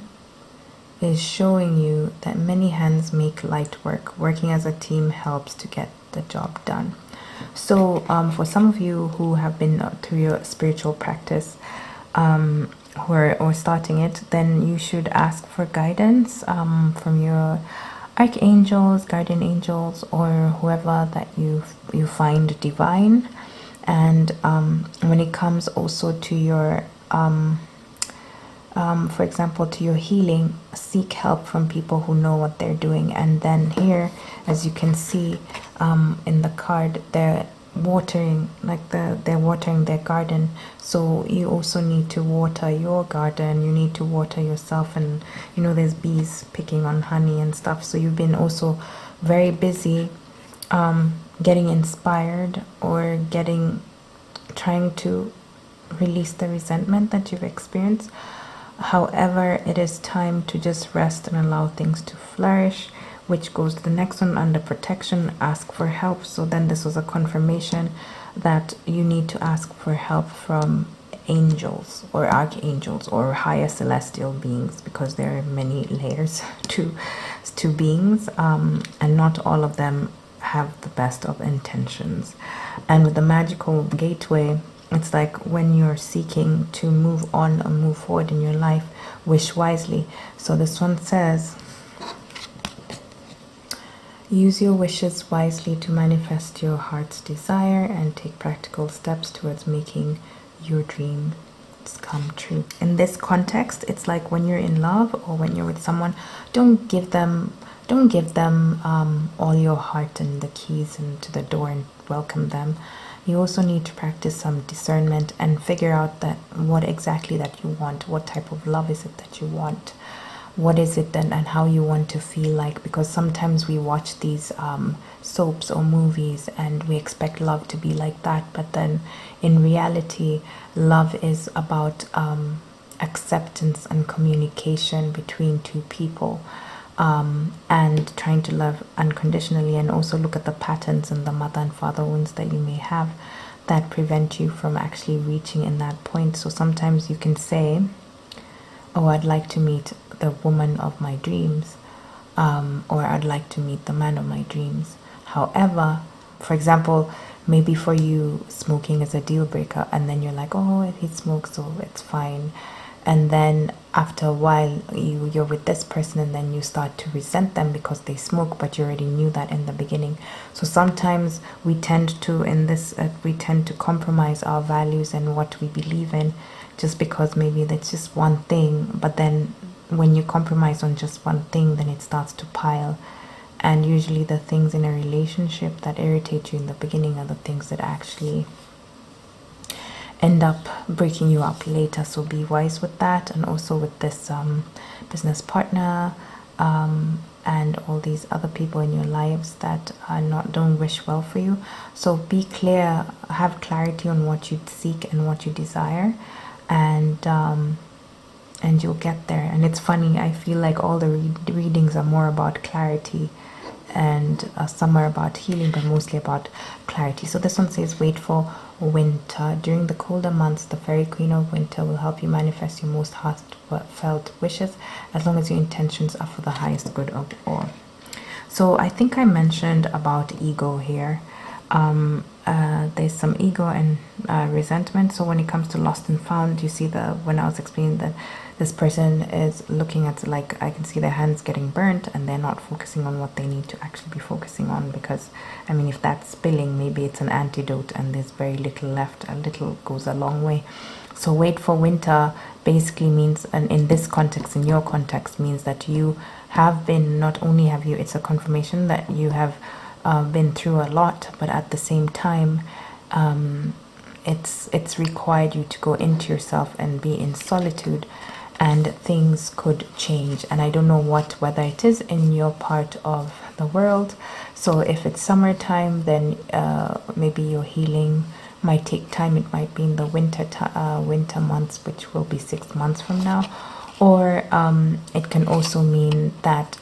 is showing you that many hands make light work. Working as a team helps to get the job done. So for some of you who have been through your spiritual practice, who are starting it, then you should ask for guidance from your archangels, guardian angels, or whoever that you find divine. And when it comes also to your for example, to your healing, seek help from people who know what they're doing. And then here, as you can see in the card, they're watering, like they're watering their garden. So you also need to water your garden, you need to water yourself. And you know, there's bees picking on honey and stuff. So you've been also very busy getting inspired or trying to release the resentment that you've experienced. However, it is time to just rest and allow things to flourish, which goes to the next one, under protection, ask for help. So then this was a confirmation that you need to ask for help from angels or archangels or higher celestial beings, because there are many layers to beings, and not all of them have the best of intentions. And with the magical gateway, it's like when you're seeking to move on or move forward in your life, wish wisely. So this one says, use your wishes wisely to manifest your heart's desire and take practical steps towards making your dreams come true. In this context, it's like when you're in love or when you're with someone, don't give them all your heart and the keys and to the door and welcome them. You also need to practice some discernment and figure out that what exactly that you want, what type of love is it that you want, what is it then, and how you want to feel like. Because sometimes we watch these soaps or movies and we expect love to be like that, but then in reality, love is about acceptance and communication between two people. And trying to love unconditionally, and also look at the patterns and the mother and father wounds that you may have that prevent you from actually reaching in that point. So sometimes you can say, oh, I'd like to meet the woman of my dreams, or I'd like to meet the man of my dreams. However, for example, maybe for you smoking is a deal breaker, and then you're like, oh, if he smokes, so it's fine. And then after a while, you're with this person, and then you start to resent them because they smoke, but you already knew that in the beginning. So sometimes we tend to compromise our values and what we believe in, just because maybe that's just one thing. But then when you compromise on just one thing, then it starts to pile. And usually the things in a relationship that irritate you in the beginning are the things that actually end up breaking you up later. So be wise with that. And also with this business partner and all these other people in your lives that don't wish well for you. So be clear, have clarity on what you seek and what you desire, and you'll get there. And it's funny, I feel like all the readings are more about clarity, and some are about healing, but mostly about clarity. So this one says, wait for winter. During the colder months, the fairy queen of winter will help you manifest your most heartfelt wishes, as long as your intentions are for the highest good of all. So I think I mentioned about ego here. There's some ego and resentment. So when it comes to lost and found, you see when I was explaining that this person is looking at, like, I can see their hands getting burnt and they're not focusing on what they need to actually be focusing on, because I mean, if that's spilling, maybe it's an antidote and there's very little left. A little goes a long way. So wait for winter basically means, and in this context, in your context, means that you have been, not only have you, it's a confirmation that you have been through a lot, but at the same time it's required you to go into yourself and be in solitude, and things could change. And I don't know whether it is in your part of the world. So if it's summertime, then maybe your healing might take time. It might be in the winter months, which will be 6 months from now. Or it can also mean that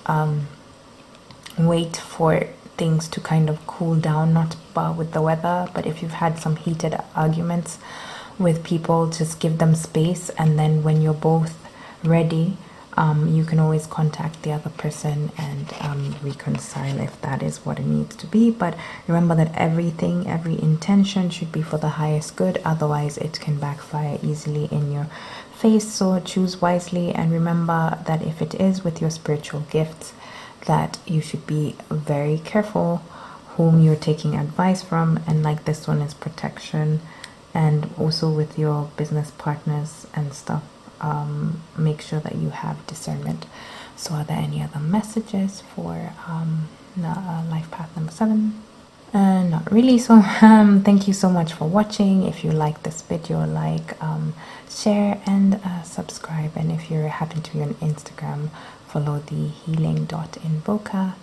wait for things to kind of cool down, not with the weather, but if you've had some heated arguments with people, just give them space, and then when you're both ready, you can always contact the other person and reconcile if that is what it needs to be. But remember that every intention should be for the highest good, otherwise it can backfire easily in your face. So choose wisely, and remember that if it is with your spiritual gifts, that you should be very careful whom you're taking advice from, and like this one is protection. And also with your business partners and stuff, make sure that you have discernment. So are there any other messages for life path number 7? Not really. So thank you so much for watching. If you like this video, like, share and subscribe. And if you happen to be on Instagram, follow the healing.invoker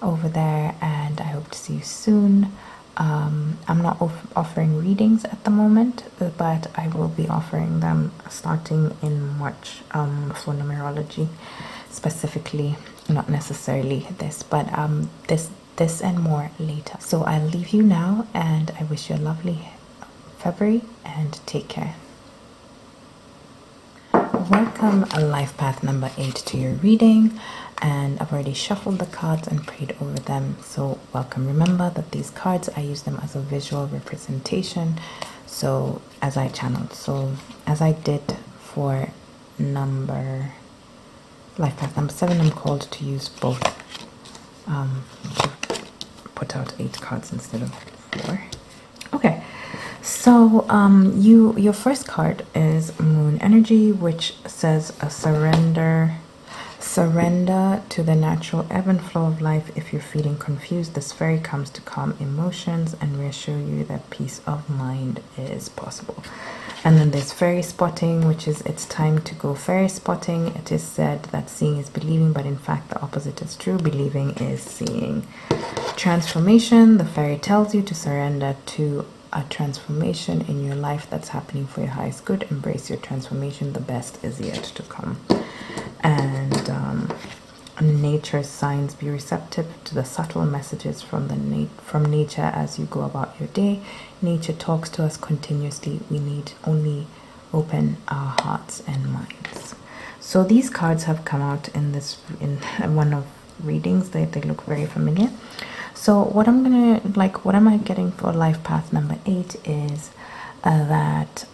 over there, and I hope to see you soon. I'm not offering readings at the moment, but I will be offering them starting in March for numerology specifically, not necessarily this, but this and more later. So I'll leave you now, and I wish you a lovely February, and take care. Welcome, life path number 8, to your reading, and I've already shuffled the cards and prayed over them. So welcome. Remember that these cards, I use them as a visual representation, so as I channeled. So as I did for life path number 7, I'm called to use both, to put out 8 cards instead of 4. Okay. So your first card is Moon Energy, which says a surrender to the natural ebb and flow of life. If you're feeling confused, this fairy comes to calm emotions and reassure you that peace of mind is possible. And then there's fairy spotting, which is it's time to go fairy spotting. It is said that seeing is believing, but in fact the opposite is true. Believing is seeing. Transformation, the fairy tells you to surrender to a transformation in your life that's happening for your highest good. Embrace your transformation. The best is yet to come. And nature's signs, be receptive to the subtle messages from nature as you go about your day. Nature talks to us continuously. We need only open our hearts and minds. So these cards have come out in one of readings. They look very familiar. So what am I getting for life path number 8 is that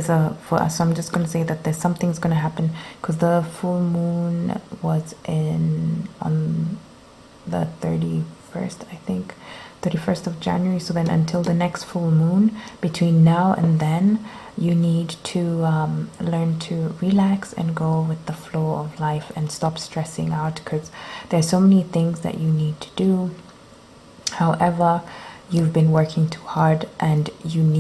so I'm just going to say that there's something's going to happen, because the full moon was on the 31st, I think, 31st of January. So then until the next full moon, between now and then, you need to learn to relax and go with the flow of life and stop stressing out, because there's so many things that you need to do. However, you've been working too hard, and you've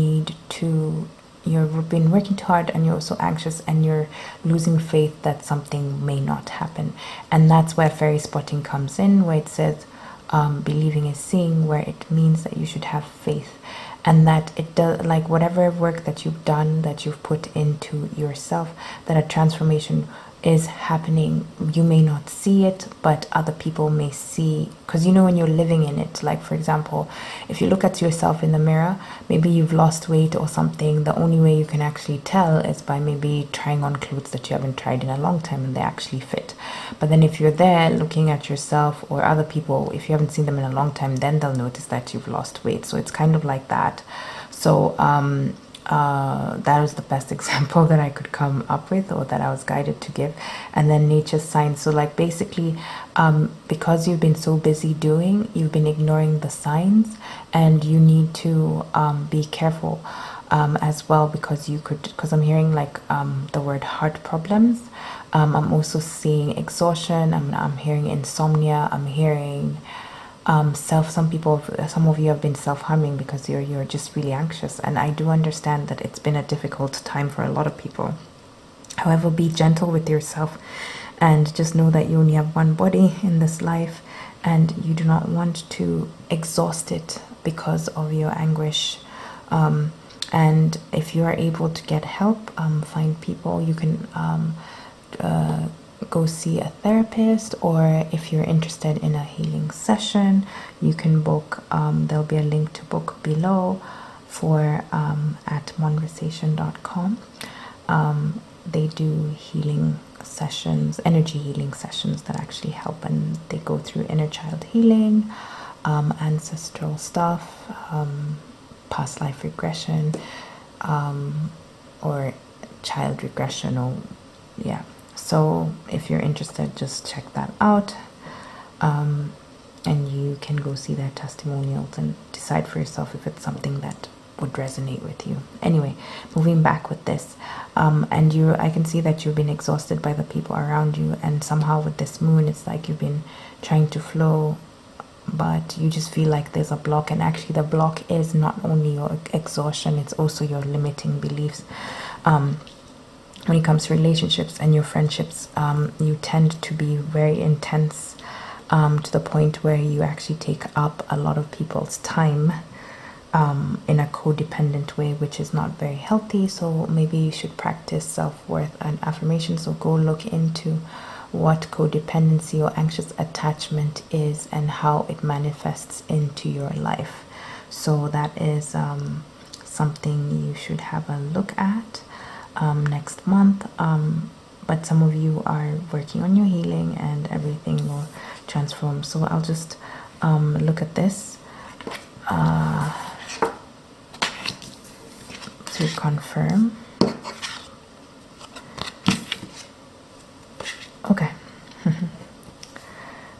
been working too hard, and you're also anxious, and you're losing faith that something may not happen. And that's where fairy spotting comes in, where it says believing is seeing, where it means that you should have faith, and that it does, like whatever work that you've done, that you've put into yourself, that a transformation is happening. You may not see it, but other people may see, because when you're living in it. Like, for example, if you look at yourself in the mirror, maybe you've lost weight or something. The only way you can actually tell is by maybe trying on clothes that you haven't tried in a long time and they actually fit. But then if you're there looking at yourself or other people, if you haven't seen them in a long time, then they'll notice that you've lost weight. So it's kind of like that. So that was the best example that I could come up with, or that I was guided to give. And then nature's signs. So like basically, because you've been so busy you've been ignoring the signs, and you need to be careful as well, because I'm hearing like the word heart problems. I'm also seeing exhaustion. I'm hearing insomnia. I'm hearing some of you have been self-harming because you're just really anxious, and I do understand that it's been a difficult time for a lot of people. However, be gentle with yourself and just know that you only have one body in this life, and you do not want to exhaust it because of your anguish. And if you are able to get help, find people. You can go see a therapist, or if you're interested in a healing session, you can book. There'll be a link to book below for at monversation.com. They do healing sessions, energy healing sessions that actually help, and they go through inner child healing, ancestral stuff, past life regression, or child regression, or yeah. So if you're interested, just check that out, and you can go see their testimonials and decide for yourself if it's something that would resonate with you. Anyway, moving back with this, and I can see that you've been exhausted by the people around you, and somehow with this moon, it's like you've been trying to flow, but you just feel like there's a block. And actually the block is not only your exhaustion, it's also your limiting beliefs. When it comes to relationships and your friendships, you tend to be very intense, to the point where you actually take up a lot of people's time, in a codependent way, which is not very healthy. So maybe you should practice self-worth and affirmation. So go look into what codependency or anxious attachment is and how it manifests into your life. So that is something you should have a look at next month. But some of you are working on your healing and everything will transform. So I'll just look at this to confirm. Okay.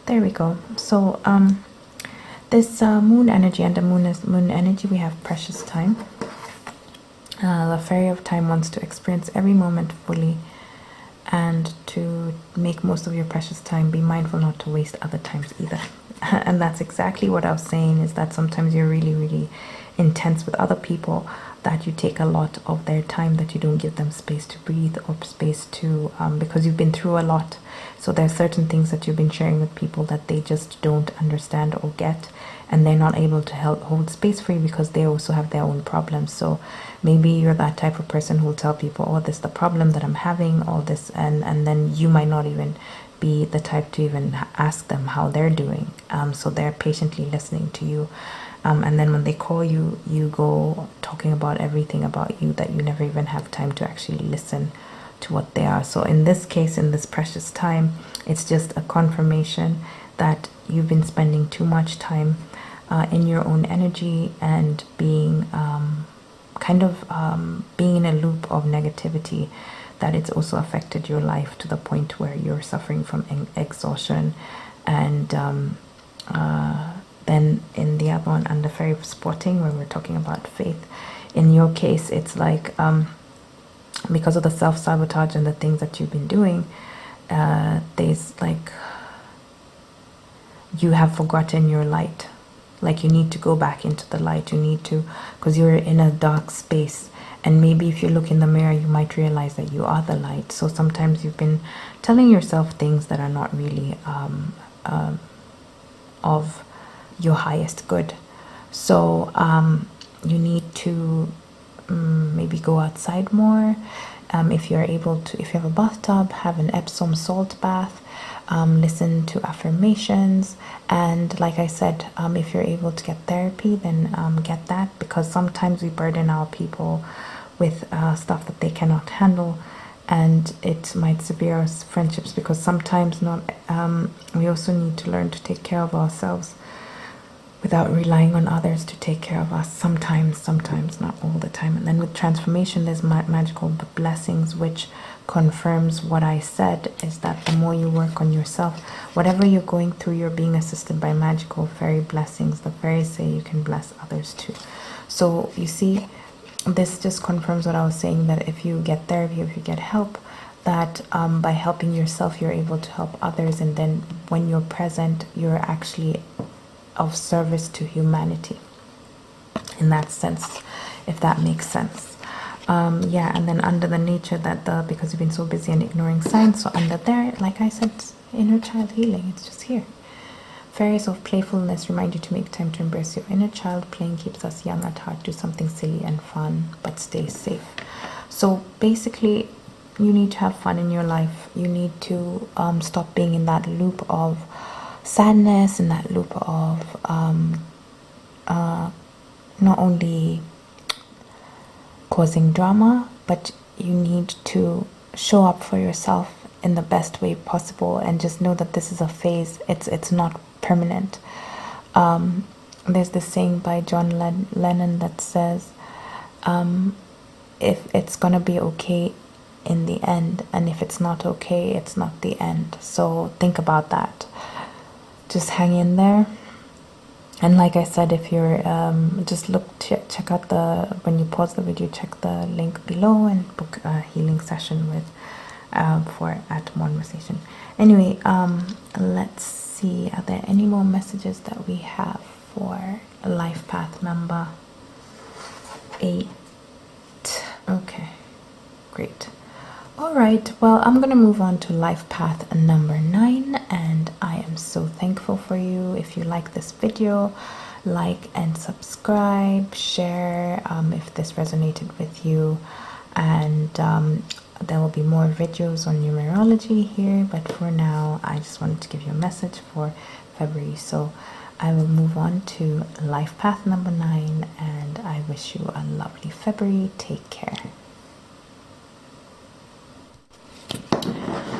There we go. So this moon energy, and the moon energy, we have precious time. The fairy of time wants to experience every moment fully, and to make most of your precious time. Be mindful not to waste other times either. And that's exactly what I was saying, is that sometimes you're really, really intense with other people, that you take a lot of their time, that you don't give them space to breathe, or space to, because you've been through a lot. So there are certain things that you've been sharing with people that they just don't understand or get, and they're not able to hold space for you because they also have their own problems. So maybe you're that type of person who will tell people, oh, this is the problem that I'm having, all this, and then you might not even be the type to even ask them how they're doing. So they're patiently listening to you. And then when they call you, you go talking about everything about you, that you never even have time to actually listen to what they are. So in this case, in this precious time, it's just a confirmation that you've been spending too much time in your own energy, and being being in a loop of negativity, that it's also affected your life to the point where you're suffering from exhaustion. And then in the other one, under fairy spotting, where we're talking about faith, in your case, it's like because of the self-sabotage and the things that you've been doing, there's like, you have forgotten your light. Like, you need to go back into the light. You need to, because you're in a dark space, and maybe if you look in the mirror, you might realize that you are the light. So sometimes you've been telling yourself things that are not really of your highest good. So you need to maybe go outside more. If you're able to, if you have a bathtub, have an Epsom salt bath. Listen to affirmations, and like I said, if you're able to get therapy, then get that, because sometimes we burden our people with stuff that they cannot handle, and it might sever our friendships, because sometimes we also need to learn to take care of ourselves without relying on others to take care of us. Sometimes, not all the time. And then with transformation, there's magical blessings, which confirms what I said, is that the more you work on yourself, whatever you're going through, you're being assisted by magical fairy blessings. The fairies say you can bless others too. So you see, this just confirms what I was saying, that if you get therapy, if you get help, that by helping yourself, you're able to help others. And then when you're present, you're actually of service to humanity in that sense, if that makes sense. Yeah, and then under the nature that because you've been so busy and ignoring signs, so under there, like I said, inner child healing, it's just here. Fairies of playfulness remind you to make time to embrace your inner child. Playing keeps us young at heart. Do something silly and fun, but stay safe. So basically, you need to have fun in your life. You need to stop being in that loop of sadness, in that loop of not only causing drama, but you need to show up for yourself in the best way possible, and just know that this is a phase. It's not permanent. There's this saying by John Lennon that says, if it's gonna be okay in the end, and if it's not okay, it's not the end. So think about that. Just hang in there. And like I said, if you're just check out when you pause the video, check the link below and book a healing session with for @1versation. Anyway, let's see, are there any more messages that we have for life path number 8? Okay, great. All right, well, I'm gonna move on to life path number 9, and I am so thankful for you. If you like this video, like and subscribe, share if this resonated with you, and there will be more videos on numerology here, but for now I just wanted to give you a message for February. So I will move on to life path number 9, and I wish you a lovely February. Take care.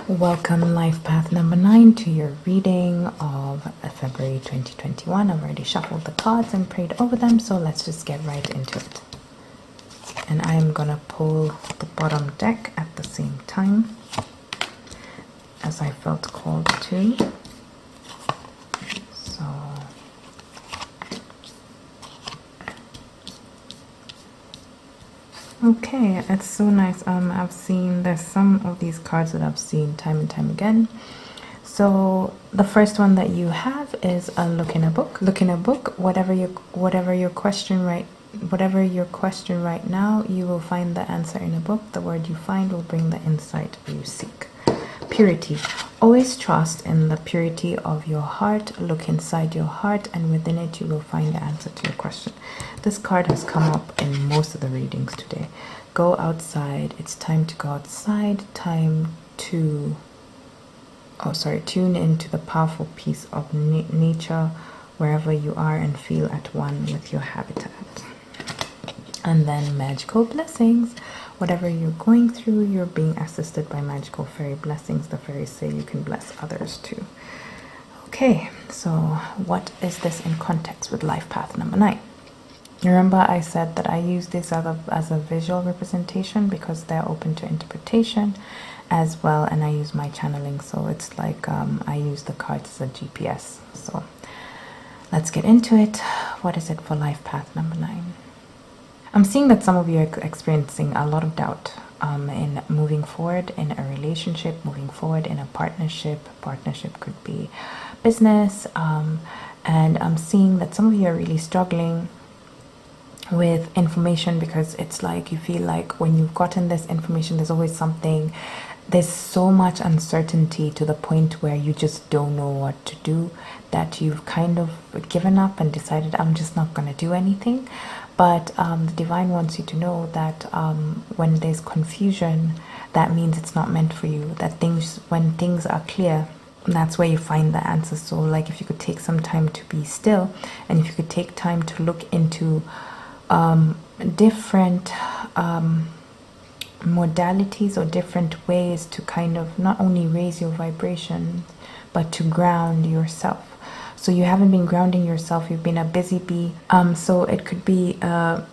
Welcome, life path number 9, to your reading of February 2021. I've already shuffled the cards and prayed over them, so let's just get right into it. And I am gonna pull the bottom deck at the same time, as I felt called to. So okay, it's so nice. I've seen, there's some of these cards that I've seen time and time again. So the first one that you have is a look in a book. Look in a book. Whatever your question right now, you will find the answer in a book. The word you find will bring the insight you seek. Purity. Always trust in the purity of your heart. Look inside your heart, and within it you will find the answer to your question. This card has come up in most of the readings today. Go outside. It's time to go outside. Time to tune into the powerful piece of nature wherever you are, and feel at one with your habitat. And then magical blessings. Whatever you're going through, you're being assisted by magical fairy blessings. The fairies say you can bless others too. Okay, so what is this in context with life path number 9? Remember I said that I use this as a visual representation because they're open to interpretation as well, and I use my channeling, so it's like I use the cards as a GPS. So let's get into it. What is it for life path number 9? I'm seeing that some of you are experiencing a lot of doubt in moving forward in a relationship, moving forward in a partnership. Partnership could be business, and I'm seeing that some of you are really struggling with information, because it's like you feel like when you've gotten this information, there's always something, there's so much uncertainty to the point where you just don't know what to do, that you've kind of given up and decided, I'm just not going to do anything. But the divine wants you to know that when there's confusion, that means it's not meant for you. That when things are clear, that's where you find the answers. So like if you could take some time to be still, and if you could take time to look into different modalities or different ways to kind of not only raise your vibration, but to ground yourself. So you haven't been grounding yourself, you've been a busy bee. So it could be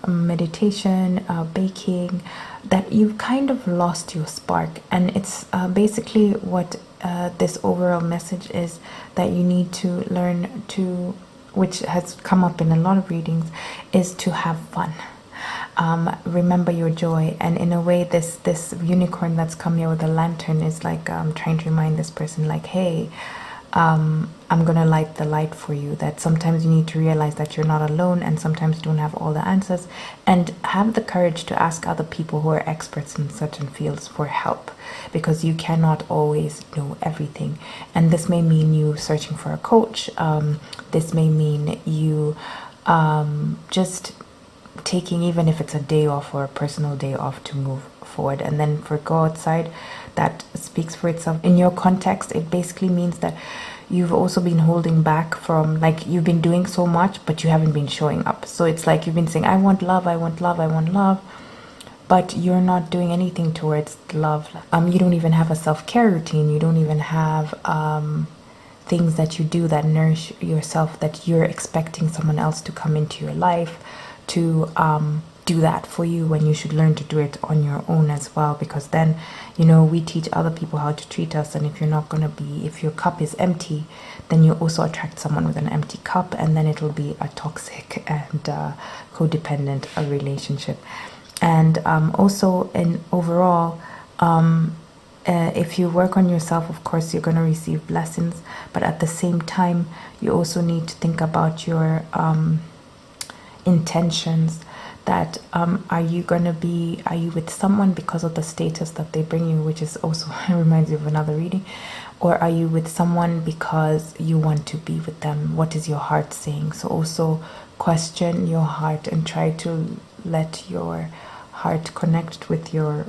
meditation, baking, that you've kind of lost your spark. And it's basically what this overall message is, that you need to learn to, which has come up in a lot of readings, is to have fun. Remember your joy. And in a way, this unicorn that's come here with a lantern is like trying to remind this person, like, hey, I'm gonna light the light for you, that sometimes you need to realize that you're not alone, and sometimes you don't have all the answers, and have the courage to ask other people who are experts in certain fields for help, because you cannot always know everything. And this may mean you searching for a coach. This may mean you just taking, even if it's a day off or a personal day off, to move forward. And then for go outside, that speaks for itself. In your context, it basically means that you've also been holding back from, like, you've been doing so much but you haven't been showing up. So it's like you've been saying, I want love, I want love, I want love, but you're not doing anything towards love. You don't even have a self-care routine. You don't even have things that you do that nourish yourself, that you're expecting someone else to come into your life to do that for you, when you should learn to do it on your own as well. Because then, you know, we teach other people how to treat us, and if you're not going to be, if your cup is empty, then you also attract someone with an empty cup, and then it'll be a toxic and codependent relationship. And also, in overall, if you work on yourself, of course you're going to receive blessings, but at the same time you also need to think about your intentions. That are you with someone because of the status that they bring you, which is also reminds you of another reading, or are you with someone because you want to be with them? What is your heart saying? So also question your heart and try to let your heart connect with your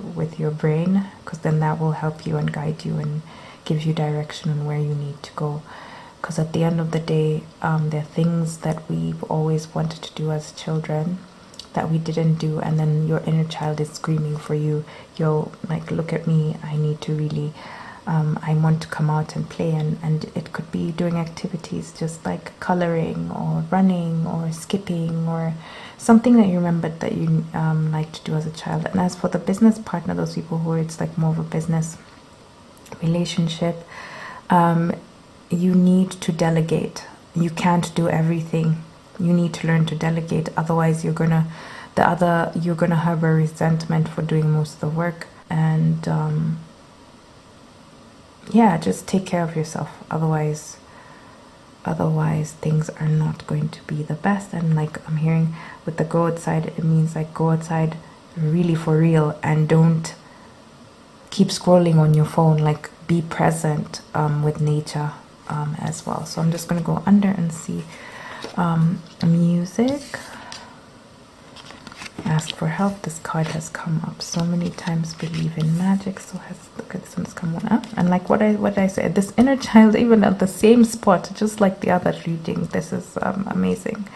brain, because then that will help you and guide you and give you direction on where you need to go. Because at the end of the day, there are things that we've always wanted to do as children that we didn't do, and then your inner child is screaming for you, yo, like, look at me, I need to really I want to come out and play. And it could be doing activities just like coloring or running or skipping, or something that you remembered that you liked to do as a child. And as for the business partner, those people who it's like more of a business relationship, you need to delegate. You can't do everything. You need to learn to delegate, otherwise you're gonna harbor resentment for doing most of the work. And yeah, just take care of yourself, otherwise things are not going to be the best. And like I'm hearing with the go outside, it means like go outside really for real, and don't keep scrolling on your phone. Like, be present with nature as well. So I'm just going to go under and see music. Ask for help. This card has come up so many times. Believe in magic. So look at this one's come one up. And like what I said, this inner child, even at the same spot, just like the other reading. This is amazing.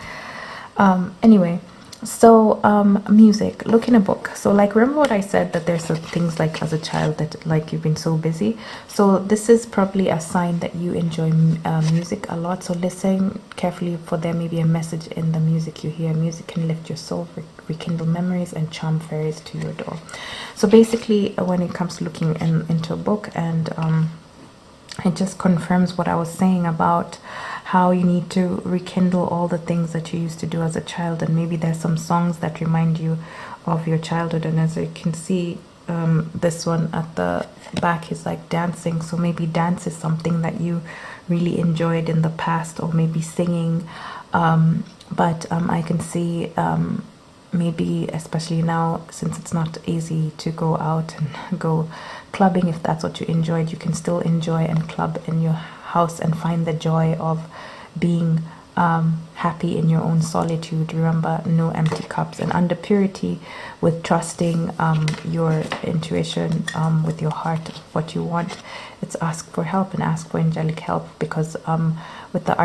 Anyway, so music. Look in a book. So like, remember what I said, that there's some things like as a child that like you've been so busy. So this is probably a sign that you enjoy music a lot. So listen carefully, for there may be a message in the music you hear. Music can lift your soul, rekindle memories, and charm fairies to your door. So basically, when it comes to looking into a book, and it just confirms what I was saying about how you need to rekindle all the things that you used to do as a child. And maybe there's some songs that remind you of your childhood. And as you can see, this one at the back is like dancing. So maybe dance is something that you really enjoyed in the past, or maybe singing. But I can see maybe especially now, since it's not easy to go out and go clubbing, if that's what you enjoyed, you can still enjoy and club in your house and find the joy of being happy in your own solitude. Remember, no empty cups. And under purity, with trusting your intuition, with your heart, what you want, it's ask for help and ask for angelic help. Because with the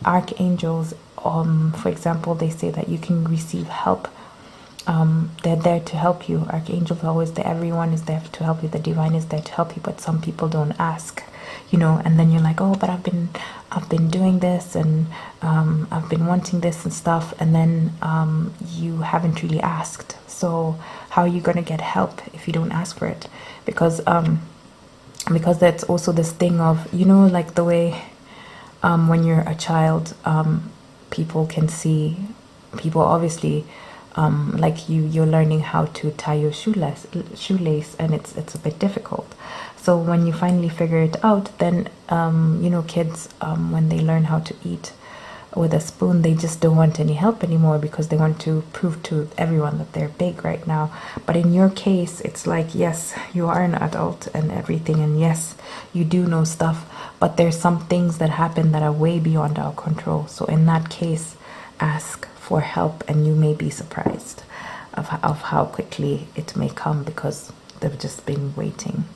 archangels, for example, they say that you can receive help. They're there to help you. Archangels are always there. Everyone is there to help you. The divine is there to help you, but some people don't ask, you know. And then you're like, oh, but I've been doing this, and I've been wanting this and stuff, and then you haven't really asked. So how are you going to get help if you don't ask for it? Because that's also this thing of, you know, like the way when you're a child, people can see, people obviously, like you're learning how to tie your shoelace, and it's a bit difficult. So when you finally figure it out, then you know, kids, when they learn how to eat with a spoon, they just don't want any help anymore because they want to prove to everyone that they're big right now. But in your case, it's like, yes, you are an adult and everything, and yes, you do know stuff, but there's some things that happen that are way beyond our control. So in that case, ask for help, and you may be surprised of how quickly it may come, because they've just been waiting.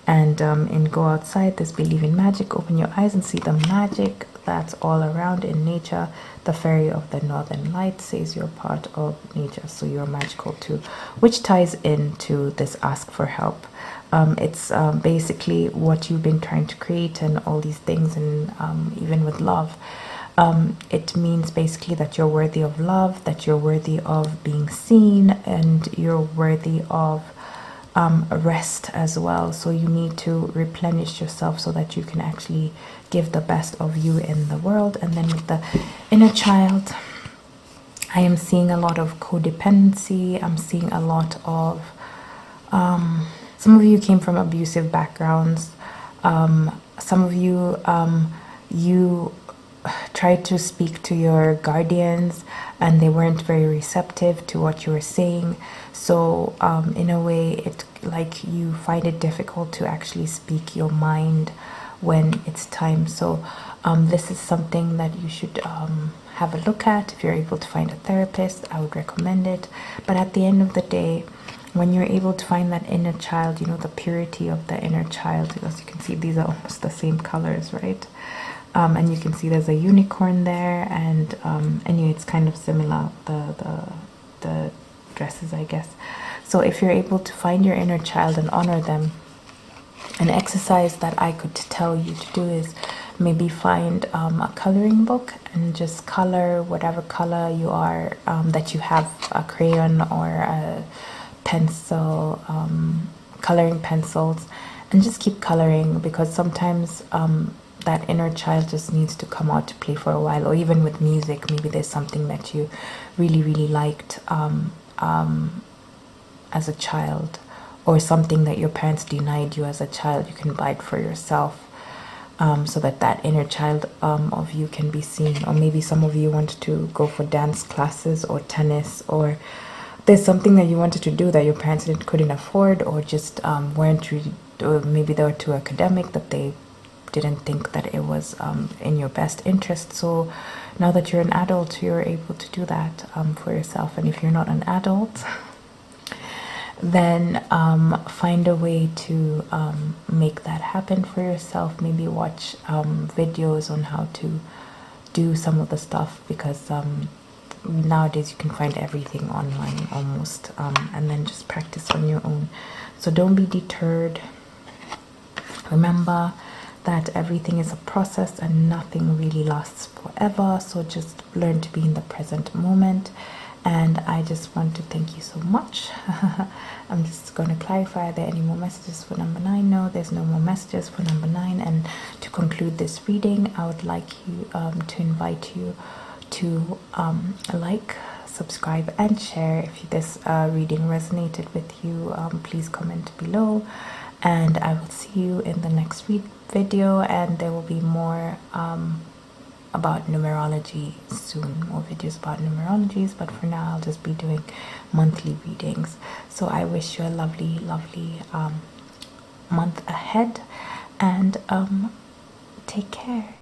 And in Go Outside, there's Believe in Magic. Open your eyes and see the magic that's all around in nature. The fairy of the northern light says you're part of nature, so you're magical too, which ties into this ask for help. It's basically what you've been trying to create and all these things, and even with love. It means basically that you're worthy of love, that you're worthy of being seen, and you're worthy of rest as well. So you need to replenish yourself so that you can actually give the best of you in the world. And then with the inner child, I am seeing a lot of codependency. I'm seeing a lot of some of you came from abusive backgrounds. Some of you you tried to speak to your guardians and they weren't very receptive to what you were saying. So in a way, it like you find it difficult to actually speak your mind when it's time. So this is something that you should have a look at. If you're able to find a therapist, I would recommend it. But at the end of the day, when you're able to find that inner child, you know, the purity of the inner child, as you can see, these are almost the same colors, right? And you can see there's a unicorn there, and anyway, it's kind of similar, the dresses, I guess. So if you're able to find your inner child and honor them, an exercise that I could tell you to do is maybe find a coloring book and just color whatever color you are, that you have a crayon or a pencil, coloring pencils, and just keep coloring, because sometimes that inner child just needs to come out to play for a while. Or even with music, maybe there's something that you really liked as a child, or something that your parents denied you as a child. You can buy it for yourself, so that that inner child of you can be seen. Or maybe some of you wanted to go for dance classes or tennis, or there's something that you wanted to do that your parents couldn't afford, or just weren't really, or maybe they were too academic that they didn't think that it was in your best interest. So now that you're an adult, you're able to do that for yourself. And if you're not an adult, then find a way to make that happen for yourself. Maybe watch videos on how to do some of the stuff, because nowadays you can find everything online almost, and then just practice on your own. So don't be deterred. Remember that everything is a process and nothing really lasts forever. So just learn to be in the present moment. And I just want to thank you so much. I'm just going to clarify, are there any more messages for number 9? No, there's no more messages for number 9. And to conclude this reading, I would like you to invite you to like, subscribe and share. If this reading resonated with you, please comment below, and I will see you in the next video. And there will be more about numerology soon, more videos about numerologies, but for now I'll just be doing monthly readings. So I wish you a lovely month ahead, and take care.